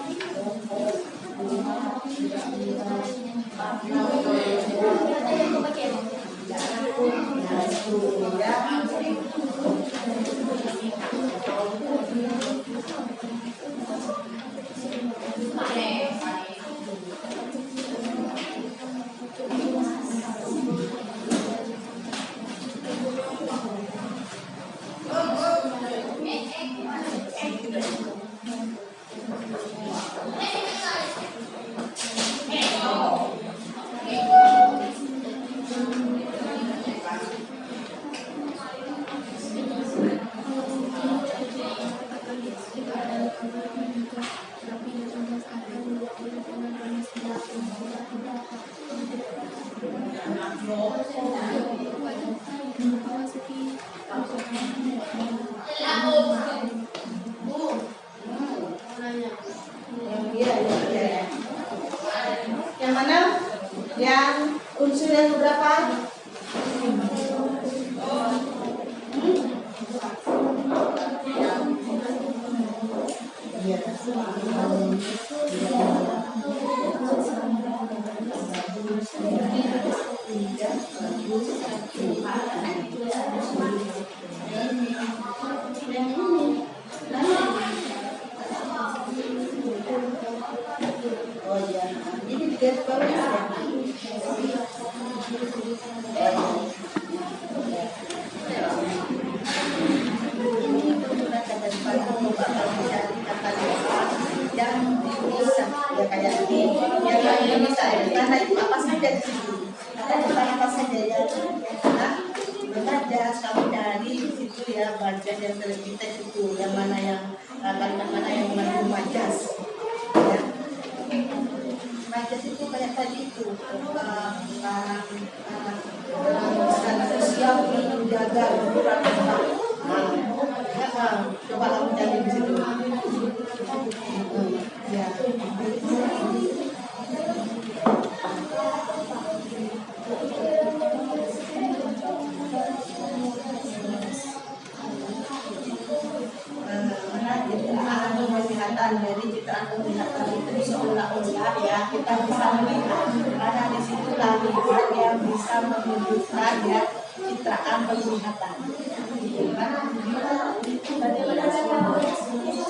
Yang mana? Yang unsur yang berapa? Oh iya, ini digaris bawah ya. Dan bisa ya kayak ini, yang lainnya bisa ya. Karena itu apa saja di situ, ada tentang apa saja ya. Nah, belajar kamu dari situ ya, bagian yang terlibat itu, yang mana yang kalimat mana yang mengandung majas. Ya. Majas itu kayak tadi itu, sosial menjaga hiburan kita. Coba kamu cari di situ. Ya. Penglihatan dari citraan penglihatan itu seolah-olah ya kita bisa melihat karena di situ kalimat yang bisa menunjukkan ya citraan penglihatan.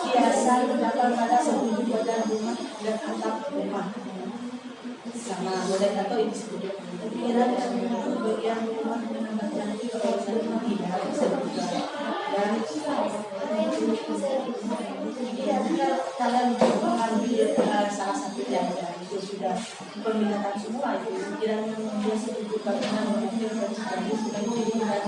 Hiasan terdapat pada seluruh badan rumah dan atap rumah. Sama model atau ini sebutnya. Pikiran dan bagian rumah menambah cantik kawasan tidak sebutnya. Dan ya, kalian mengambil salah satu yang itu sudah peminatan semua itu pikiran yang biasa dibuka dengan memikir dan sebagainya sudah dipilihkan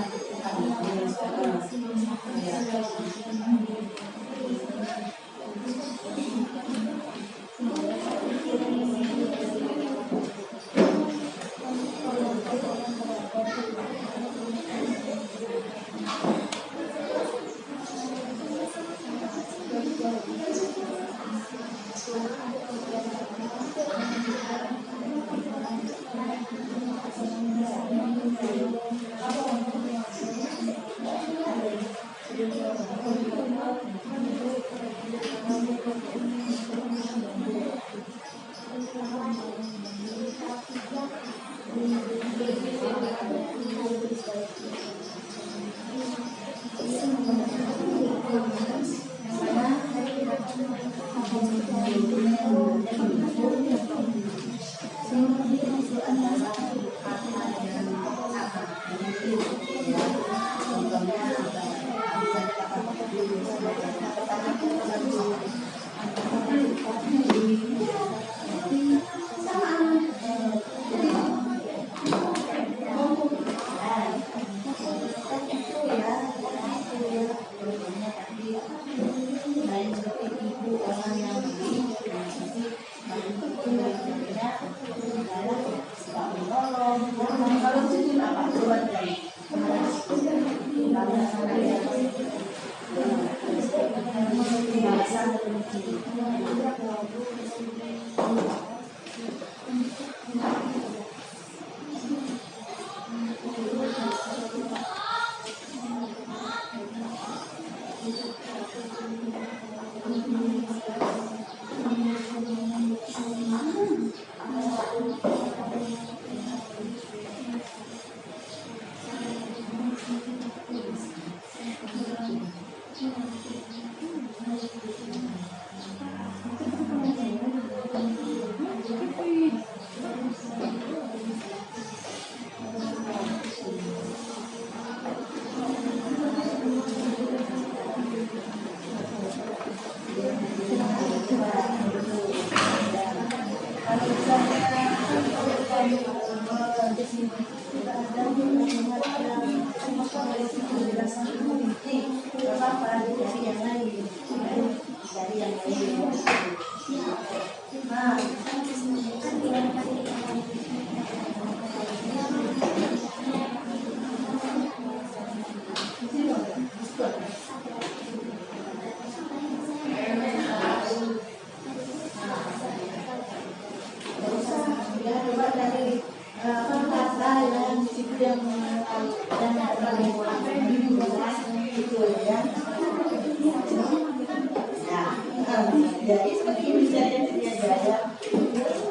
Kalau misalnya jadi seperti ini jaya.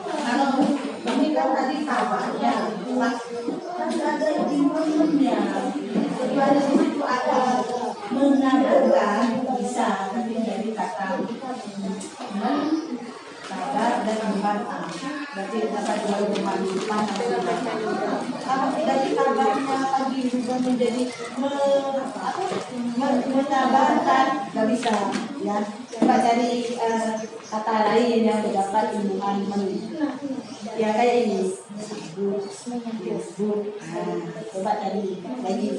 Kalau ini kan tadi tawarnya, kan ada timunnya. Kecuali di situ ada menambahkan bisa, tapi dari kata tabar dan membantah. Berarti dapat dua rumah kalau dari tabarnya tadi juga menjadi menabarkan, nggak bisa ya. Coba cari kata lain yang terdapat hubungan ya kayak ini. Coba cari lagi.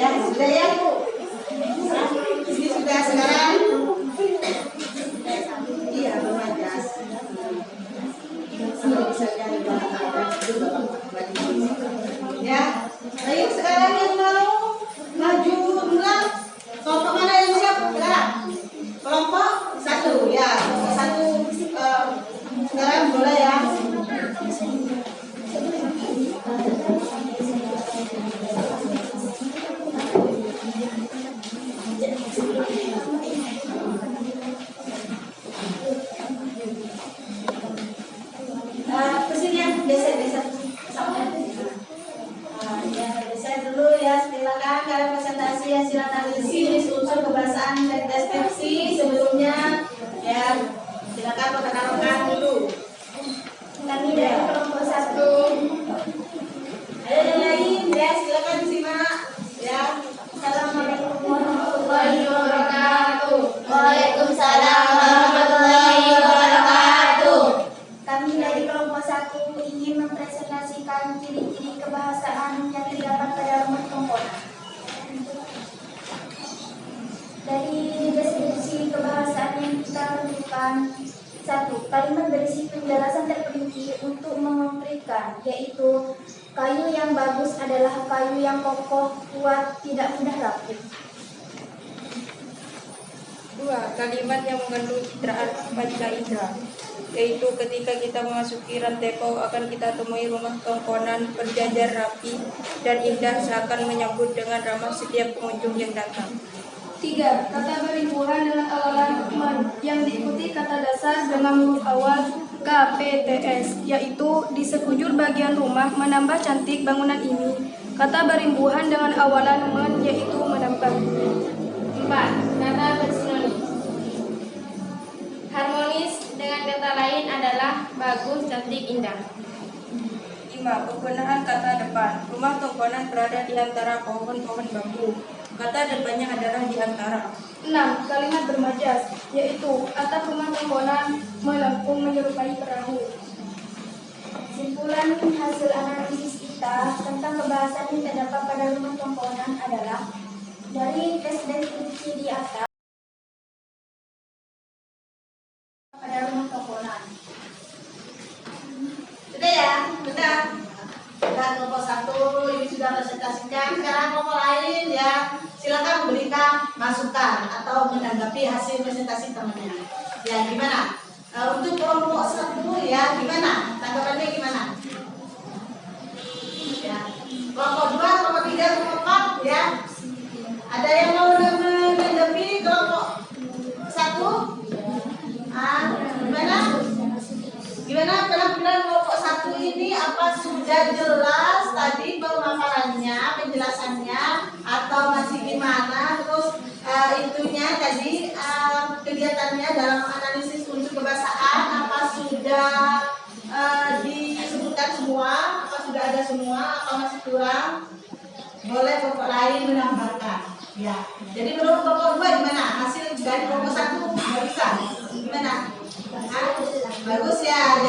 Ya, sudah ya, Bu. Ini sudah sekarang. Iya, remaja. Ya, ayo sekarang yang mau maju duluan. Kelompok mana yang siap? Gerak. Kelompok 1 ya. 1 sekarang boleh ya. Kesini geser sama ya, geser dulu ya. Silakan kalian presentasi hasil analisis unsur kebahasaan dan deskripsi sebelumnya ya. Silakan rekan-rekan dulu. Kami dari kelompok 1. Ada yang lain ya, silakan disimak ya. Assalamualaikum warahmatullahi wabarakatuh. Waalaikumsalam warahmatullahi wabarakatuh. Kami dari kelompok 1 ingin mempresentasikan ciri-ciri kebahasaan yang terdapat pada rumus komponen. Dari deskripsi kebahasaan yang kita tentukan, 1. Kalimat berisi penjelasan terperinci untuk mengonkretkan, yaitu kayu yang bagus adalah kayu yang kokoh, kuat, tidak mudah rapuh. 2. Kalimat yang mengandung citraan panca indera, yaitu ketika kita memasuki rantai pau akan kita temui rumah tongkonan berjajar rapi dan indah seakan menyambut dengan ramah setiap pengunjung yang datang. 3. Kata berimbuhan dengan awalan men yang diikuti kata dasar dengan huruf awal K, P, T, S, yaitu di sekujur bagian rumah menambah cantik bangunan ini. Kata berimbuhan dengan awalan men yaitu menambah. 4. Kata bersinonim. Harmonis dengan kata lain adalah bagus, cantik, indah. 5. 5. Penggunaan kata depan. Rumah tongkonan berada di antara pohon-pohon bambu. Kata depannya adalah di antara. 6. Kalimat bermajas, yaitu atap rumah tongkonan melengkung menyerupai perahu. Kesimpulan hasil analisis kita tentang kebahasan yang terdapat pada rumah tongkonan adalah dari tes deskripsi di atas pada rumah tongkonan. Sudah ya, sudah. Sudah kelompok 1 ini sudah presentasikan. Sekarang kelompok lain ya, silakan berikan masukan atau menanggapi hasil presentasi temannya. Ya gimana? Untuk kelompok 1 ya gimana? Tanggapannya gimana? Ya. Kelompok 2, kelompok 3, kelompok 4 ya. Ada yang mau menanggapi kelompok 1? Gimana? Gimana penampilan kelompok 1 ini? Apa sudah jelas tadi pemaparannya, penjelasannya, atau masih gimana? Terus itunya tadi kegiatannya dalam analisis unsur kebahasaan apa sudah disebutkan semua? Apa sudah ada semua? Apa masih kurang? Boleh kelompok lain menambahkan. Ya. Jadi menurut kelompok 2 gimana? Hasil dari kelompok 1 barusan gimana? Bagus ya.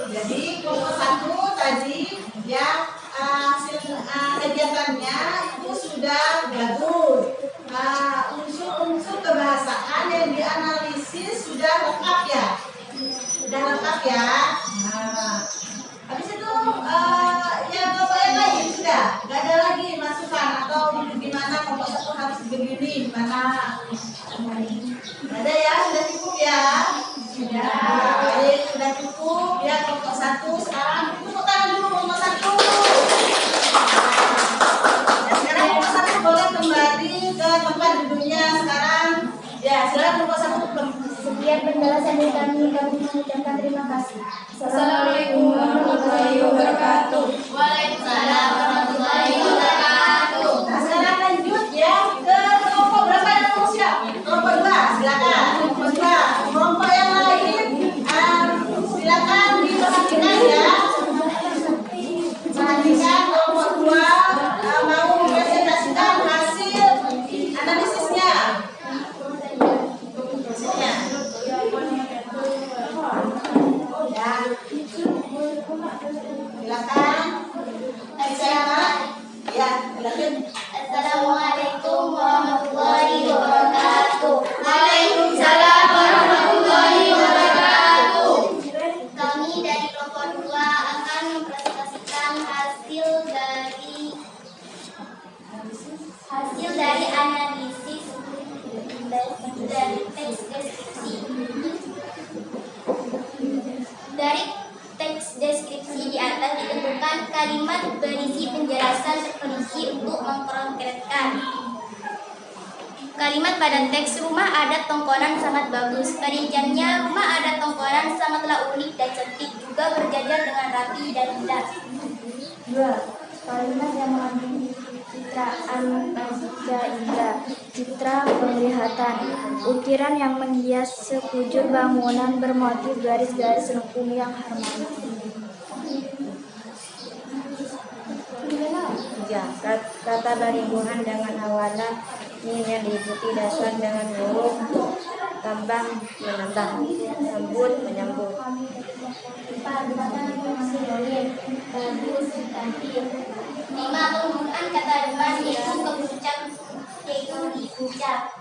Jadi kelompok 1 tadi ya hasil kegiatannya itu sudah bagus. Unsur-unsur kebahasaan yang dianalisis sudah lengkap ya. Sudah lengkap ya. Habis itu yang kelompok yang lain sudah nggak ada lagi masukan atau gimana kelompok 1 harus begini gimana? Ada ya, sudah cukup ya? Sudah. Baik, sudah cukup ya kelompok 1. Sekarang tepuk tangan dulu kelompok 1. Ya, sekarang kelompok 1 boleh kembali ke tempat duduknya sekarang. Ya, silakan kelompok 1. Sekian penjelasan dari kami mengucapkan terima kasih. Assalamualaikum warahmatullahi wabarakatuh. Waalaikumsalam warahmatullahi wabarakatuh. Nah, sekarang lanjut ya ke kelompok berapa yang mau siap? Kelompok 2, silakan. Kelompok 2. Kelompok yang lain silakan diperhatikan ya. Perhatikan kelompok 2 mau mempresentasikan hasil analisisnya. Ya. Silakan. Silakan. Ya, silakan. Assalamualaikum warahmatullahi wabarakatuh. Waalaikumsalam warahmatullahi wabarakatuh. Kami dari kelompok 2 akan mempresentasikan hasil dari analisis dari teks deskripsi. Dari teks deskripsi di atas ditentukan kalimat berisi penjelasan terperinci untuk mengkonkretkan. Kalimat pada teks rumah adat tongkonan sangat bagus. Perinciannya rumah adat tongkonan sangatlah unik dan cantik, juga berjajar dengan rapi dan indah. 2. Kalimat yang mengandung citraan wajah indah, citra penglihatan, ukiran yang menghias sekujur bangunan bermotif garis-garis lengkung yang harmonis. Ya, kata baringguhan dengan awalan min yang diikuti dasar dengan huruf tambah menambah, sambut menyambut. 4. Kata sinonim, bagus, cantik. 5. Penggunaan kata depan yaitu diucap.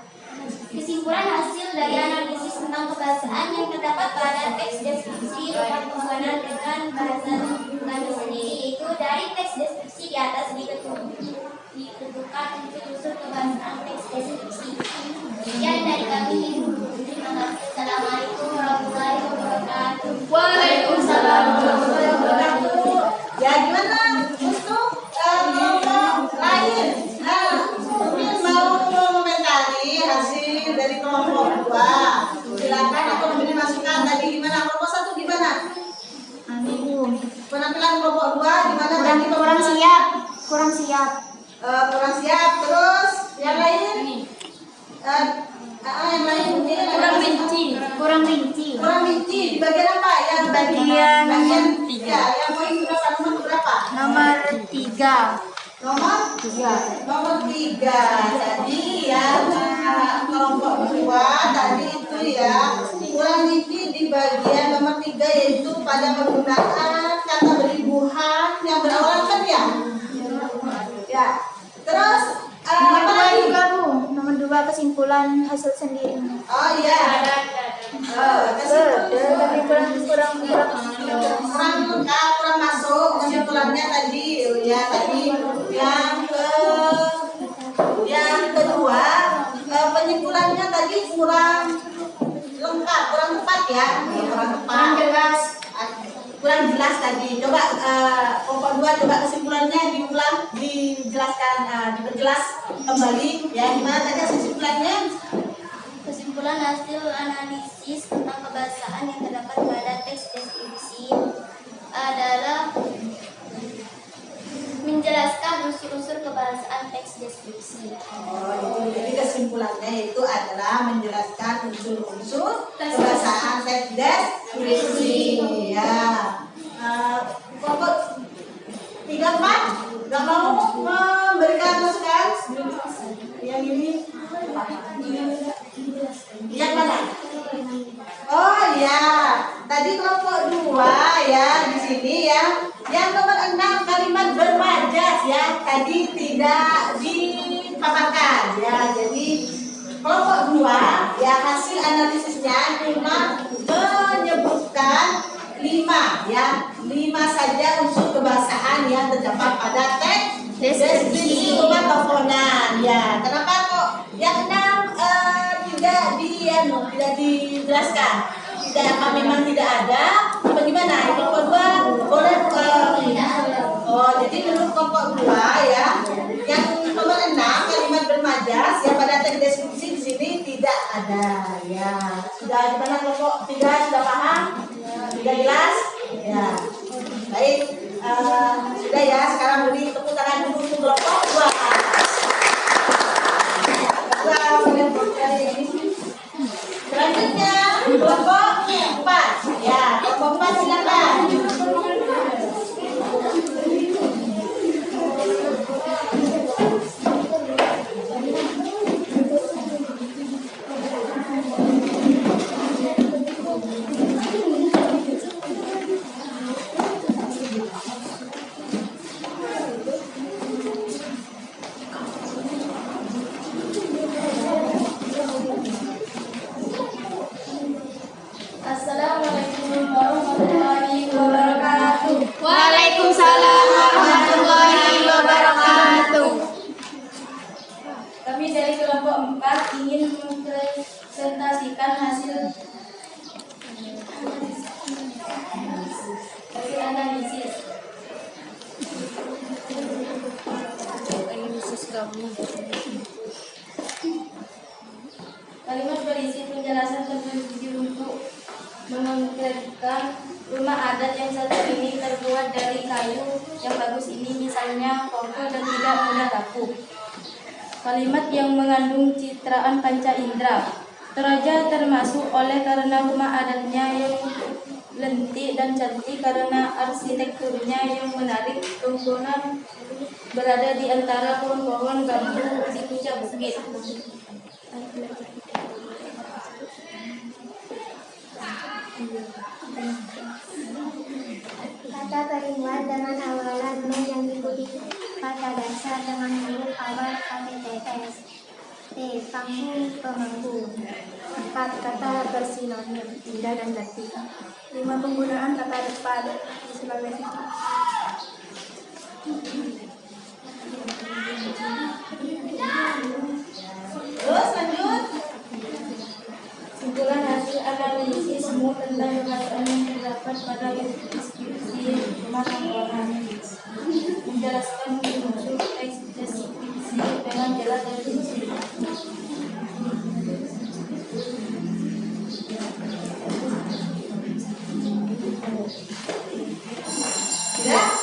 Kesimpulan hasil dari analisis tentang kebahasaan yang terdapat pada teks deskripsi rumah tongkonan dengan bahasa kami sendiri, yaitu dari teks deskripsi di atas ditentukan unsur kebahasaan teks deskripsi. Sekian dari kami. Terima kasih. Assalamualaikum warahmatullahi wabarakatuh. Waalaikumsalam warahmatullahi wabarakatuh. Ya gimana untuk kelompok lain? Mungkin mau mengomentari hasil dari kelompok 2. Silakan atau memberi masukan. Tadi gimana kelompok 1 gimana? Penampilan kelompok 2 gimana? Tadi Kurang siap. Kurang siap. Kurang siap. Terus yang lain? Yang lain mungkin Kurang rinci. Kurang rinci di bagian apa? Yang bagian ya, yang poin berapa? Nomor berapa? Nomor 3. Nomor 3. Jadi yang kelompok 2 tadi itu ya kurang rinci di bagian nomor 3 yaitu pada penggunaan kata beribuhan yang berawalan kan ya? Ya. Terus apa lagi? Nomor 2 kesimpulan hasil sendiri. Oh iya. Tapi kurang kurang masuk kesimpulannya tadi ya tadi yang kedua penyimpulannya tadi kurang lengkap, kurang tepat ya, kurang tepat, kurang jelas tadi. Coba kelompok 2 coba kesimpulannya diulang, dijelaskan, diperjelas kembali ya gimana tadi kesimpulannya. Kesimpulan hasil analisis tentang kebahasaan yang terdapat pada teks deskripsi adalah menjelaskan unsur-unsur kebahasaan teks deskripsi. Jadi kesimpulannya itu adalah menjelaskan unsur-unsur kebahasaan teks deskripsi. Ya. Kelompok 3, 4 nggak mau memberikan masukan? Yang ini? Yang mana? Oh ya, tadi kelompok 2 ya di sini ya. Yang nomor 6 kalimat bermajas ya, tadi tidak dipaparkan ya. Jadi kelompok 2 ya hasil analisisnya cuma menyebutkan 5 ya, 5 saja unsur kebahasaan yang terdapat pada teks deskripsi rumah bangunan ya. Kenapa kok yang 6 tidak dijelaskan? Tidak apa memang tidak ada? Apa gimana? Kelompok 2 boleh oh jadi menurut kelompok 2 ya, yang nomor 6 kalimat bermajas yang pada teks deskripsi di sini tidak ada ya. Sudah gimana kelompok 3 sudah paham? Sudah jelas? Ya. Baik, sudah ya, sekarang beri tepuk tangan dulu untuk kelompok 2. Selanjutnya kelompok 4 ya, kelompok 4 silakan. Assalamualaikum warahmatullahi wabarakatuh. Waalaikumsalam warahmatullahi wabarakatuh. Kami dari kelompok 4 ingin mempresentasikan hasil analisis kami. Kalimat berisi penjelasan tertuju untuk mengkonkretkan rumah adat yang satu ini terbuat dari kayu yang bagus ini, misalnya kokoh dan tidak mudah rapuh. Kalimat yang mengandung citraan panca indera. Toraja termasuk oleh karena rumah adatnya yang lentik dan cantik karena arsitekturnya yang menarik. Tongkonan berada di antara pohon-pohon bambu di puncak bukit. Kata terlibat dengan awalan men yang diikuti kata dasar dengan huruf awal KPTS. T. Panggung pemangku. 4. Kata bersinonim indah dan cantik. 5. Penggunaan kata depan di Sulawesi. Terus lanjut. Kesimpulan hasil analisismu tentang kebahasaan yang terdapat pada deskripsi rumah bangunan. Menjelaskan unsur teks deskripsi dengan jelas dan rinci. Ya.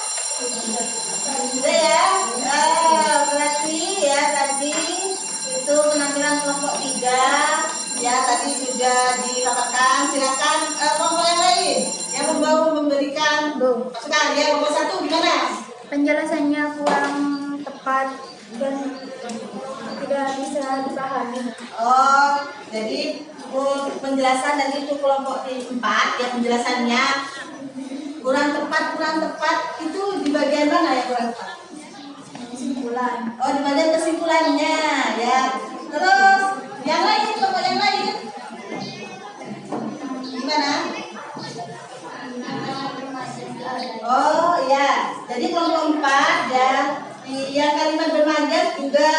sudah didapatkan. Silakan kelompok yang lain yang mau memberikan masukan. Ya, kelompok 1 gimana? Penjelasannya kurang tepat dan tidak bisa dipahami. Oh, jadi penjelasan dari itu kelompok 4 ya, penjelasannya kurang tepat itu di bagian mana ya kurang tepat? Kesimpulan. Oh, di bagian kesimpulannya ya. Terus yang lain, kelompok yang lain gimana? Oh iya, jadi kelompok 4 ya, yang kalimat bermajas juga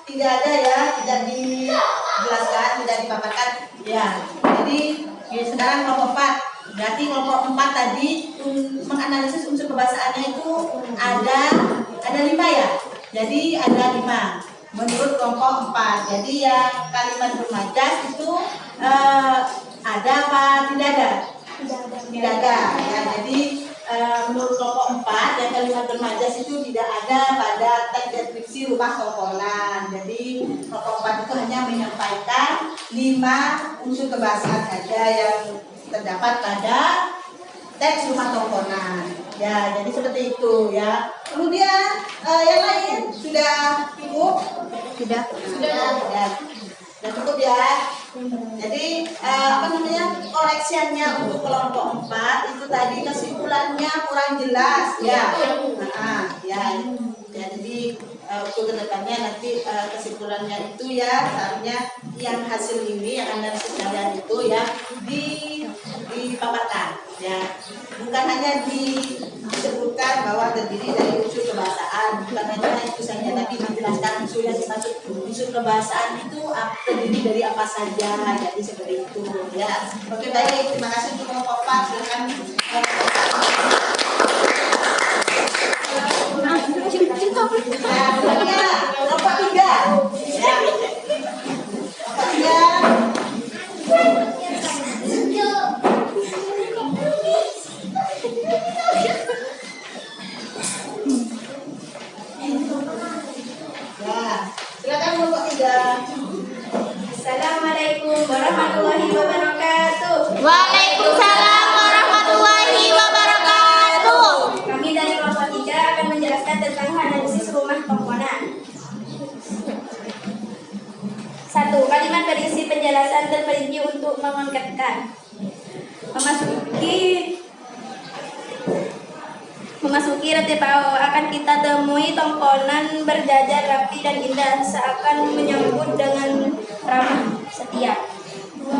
tidak ada ya, tidak dijelaskan, tidak dipaparkan ya. Jadi sekarang kelompok 4. Berarti kelompok 4 tadi menganalisis unsur kebahasaannya itu ada 5 ya. Jadi ada 5 menurut kelompok 4. Jadi yang kalimat bermajas itu ada apa tidak ada? Tidak ada ya. Jadi menurut kelompok 4 yang kalimat bermajas itu tidak ada pada teks deskripsi rumah tongkonan. Jadi kelompok 4 itu hanya menyampaikan 5 unsur kebahasaan saja yang terdapat pada teks rumah tongkonan. Ya, jadi seperti itu ya. Kemudian yang lain sudah cukup? Sudah. Ya. Sudah cukup ya. Jadi koreksiannya untuk kelompok 4 itu tadi kesimpulannya kurang jelas ya. Ya, jadi untuk kedepannya nanti kesimpulannya itu ya seharusnya yang hasil ini yang analisis kalian itu ya dipaparkan ya, bukan hanya disebutkan bahwa terdiri dari unsur kebahasaan, bukan hanya itu saja, tapi menjelaskan unsur yang dimaksud unsur kebahasaan itu terdiri dari apa saja. Jadi seperti itu ya. Oke, baik, terima kasih untuk kelompok 4. Silakan. Kelompok 3 ya. Silakan kelompok 3. Assalamualaikum warahmatullahi wabarakatuh. Waalaikumsalam warahmatullahi wabarakatuh. Kami dari kelompok 3 akan menjelaskan tentang analisis rumah tongkonan. 1. Kalimat berisi penjelasan terperinci untuk mengungkapkan. Memasuki RTPAO akan kita temui tongkonan berjajar rapi dan indah seakan menyambut dengan ramah setia. 2.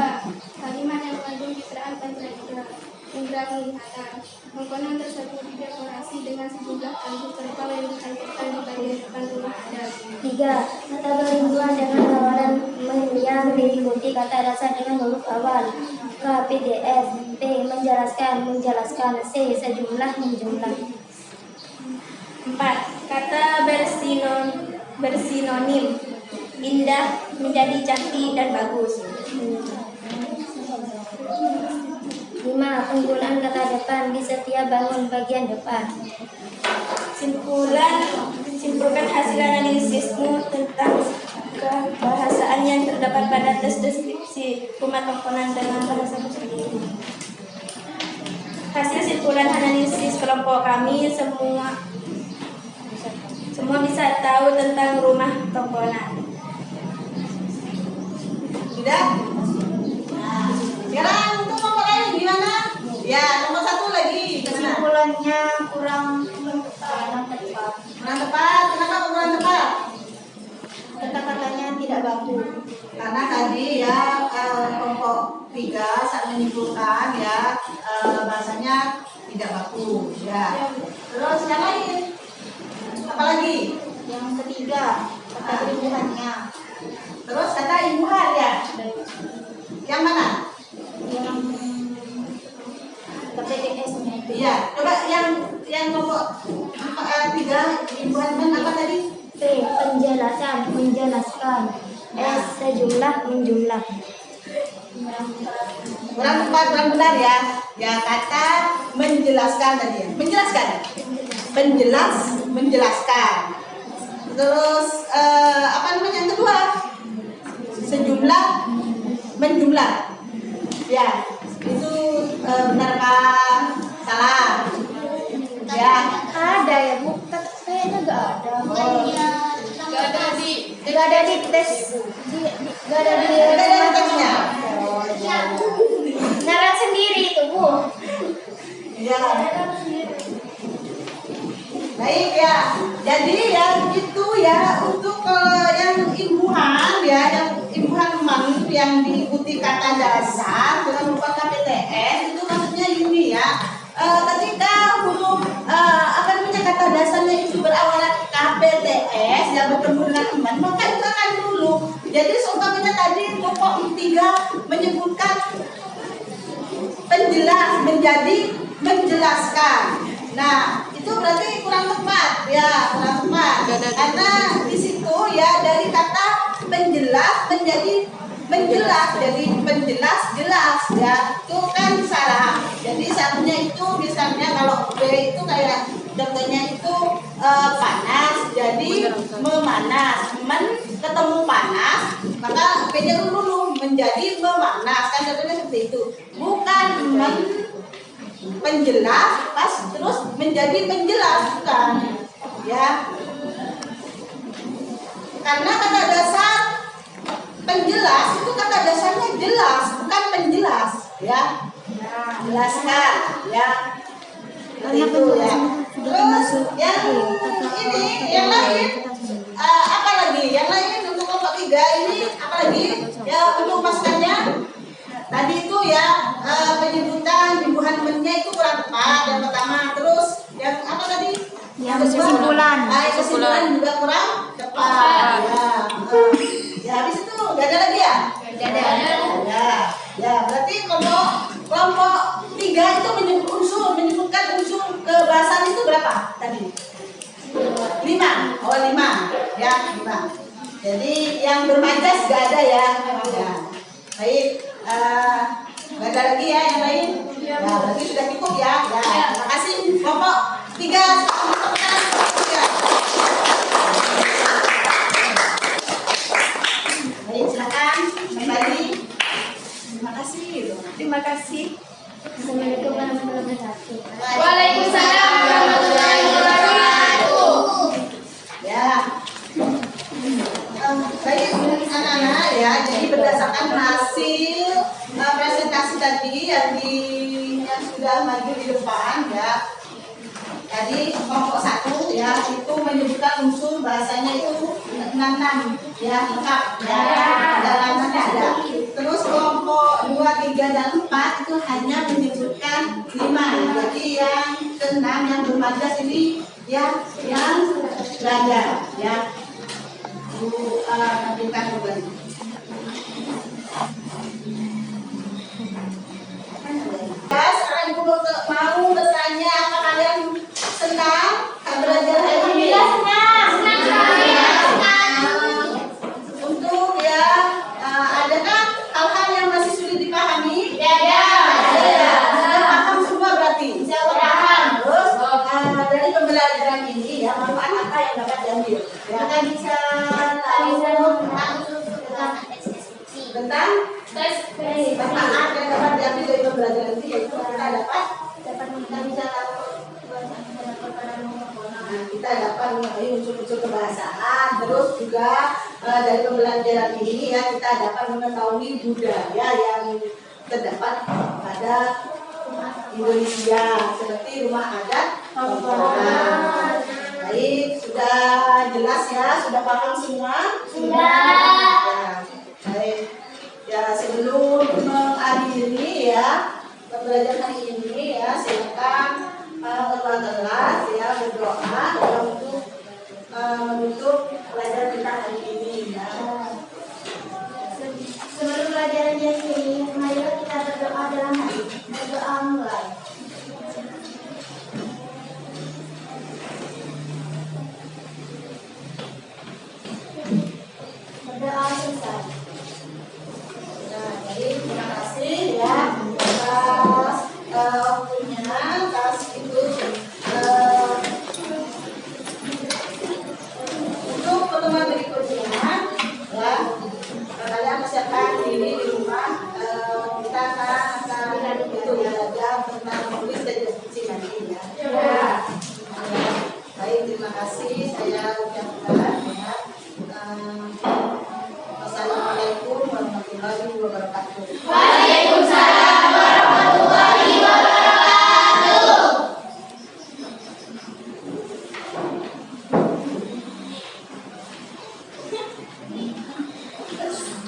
Kalimat yang mengandung citraan panca indera penglihatan. Tongkonan tersebut didekorasi dengan sejumlah lampu terpal yang ditampilkan di bagian depan rumah adat. 3. Kata berhubungan dengan lawalan yang diikuti kata dasar dengan huruf awal. K, P, D, S, P, menjelaskan, C, sejumlah, menjumlah. 4. Kata bersinonim. Indah menjadi cantik dan bagus. 5. Penggunaan kata depan di setiap bangun bagian depan. Simpulkan hasil analisismu tentang kebahasaan yang terdapat pada tes deskripsi rumah tongkonan dengan bahasamu sendiri. Hasil simpulan analisis kelompok kami semua bisa tahu tentang rumah tongkonan. Sudah? Nah, sekarang untuk kelompok lain gimana? Ya, nomor 1 lagi. Kesimpulannya kurang tepat. Kurang tepat. Kenapa kurang tepat? Kata-katanya tidak baku. Karena tadi ya kelompok 3 saat menyimpulkan ya bahasanya tidak baku ya. Terus yang lain apa lagi? Yang ketiga, kata berhubungannya. Terus kata imbuhan ya. Yang mana? Yang KPDS-nya. Iya, coba yang kelompok 3 imbuhan apa tadi? P, penjelasan, menjelaskan. S, sejumlah, menjumlah. Kurang tepat, kurang benar ya. Ya, kata menjelaskan tadi ya. Menjelaskan. Menjelaskan. Terus apa namanya yang kedua? Sejumlah, menjumlah. Ya, itu benarkah salah? Ya, Ada ya Bu, kayaknya nggak ada. Bukannya Gak ada di Nggak ada di tes, nggak ada di ada yang teksnya. nyarat sendiri itu Bu. Ya, baik ya. Jadi yang itu ya untuk yang imbuhan ya, yang imbuhan teman yang diikuti kata dasar dengan berupa KPTS itu maksudnya ini ya. Ketika huruf akan punya kata dasarnya itu berawalan KPTS yang bertemu dengan iman, maka itu akan dulu. Jadi seumpamanya tadi pokok 3 menyebutkan penjelas menjadi menjelaskan. Nah, itu berarti kurang tepat ya, kurang tepat. Karena di situ ya dari kata penjelas menjadi menjelas, jadi penjelas jelas ya, itu kan salah. Jadi seharusnya itu misalnya kalau B itu kayak contohnya itu panas, jadi memanas, ketemu panas, maka B-nya dulu menjadi memanas, kan contohnya seperti itu. Bukan penjelas pas terus menjadi menjelas, bukan ya. Karena kata dasar penjelas itu kata dasarnya jelas, bukan penjelas ya. Jelaskan ya. Seperti itu ya. Terus yang ini yang lain apa lagi? Yang lain untuk kelompok 3 ini apa lagi? Ya untuk masukannya tadi itu ya penyebutan imbuhan temennya itu kurang tepat yang pertama. Terus yang apa tadi? Yang kesimpulan. Kesimpulan juga kurang tepat ya. Ya habis itu nggak ada lagi ya? Nggak ada. Ya berarti kelompok 3 itu menyebutkan unsur kebahasan itu berapa tadi? 5. Oh 5 ya 5. Jadi yang bermajas nggak ada ya. Ya. Baik, nggak ada lagi ya yang lain? Ya berarti sudah cukup ya. Ya terima kasih kelompok 3. Baik silakan kembali. Terima kasih. Terima kasih. Assalamualaikum warahmatullahi wabarakatuh. Waalaikumsalam warahmatullahi wabarakatuh. Ya. Baik anak-anak ya. Jadi berdasarkan hasil presentasi tadi yang sudah maju di depan ya. Tadi kelompok 1 ya itu menyebutkan unsur bahasanya itu 66 ya lengkap ya. Dalamnya ada. Terus kelompok 2, 3 dan 4 itu hanya menyebutkan 5. Jadi yang ke-6 yang bermajas ini ya yang belajar ya. Bu tampilkan kembali. Ya, sekarang Ibu mau bertanya apa kalian senang belajar hari ini? Untuk ya, adakah hal-hal yang masih sulit dipahami? Ya. Sudah paham semua berarti? Paham. Terus dari pembelajaran ini ya, manfaat apa yang dapat diambil? Ya. Kita bisa tentang manfaat yang dapat diambil dari pembelajaran ini, yaitu kita dapat mengetahui unsur-unsur kebahasaan. Terus juga dari pembelajaran ini ya kita dapat mengetahui budaya yang terdapat pada Indonesia seperti rumah adat Tongkonan. Baik, sudah jelas ya, sudah paham semua? Sudah. Ya, baik. Ya sebelum mengakhiri ya pembelajaran hari ini ya silakan kelas ya berdoa untuk menutup pelajaran kita hari ini ya. Sebelum pelajaran ini, mari kita berdoa dalam hati. Berdoa mulai. Berdoa selesai. Nah, jadi terima kasih ya atas kasih saya ucapkan ya. Wassalamualaikum warahmatullahi wabarakatuh. Waalaikumsalam.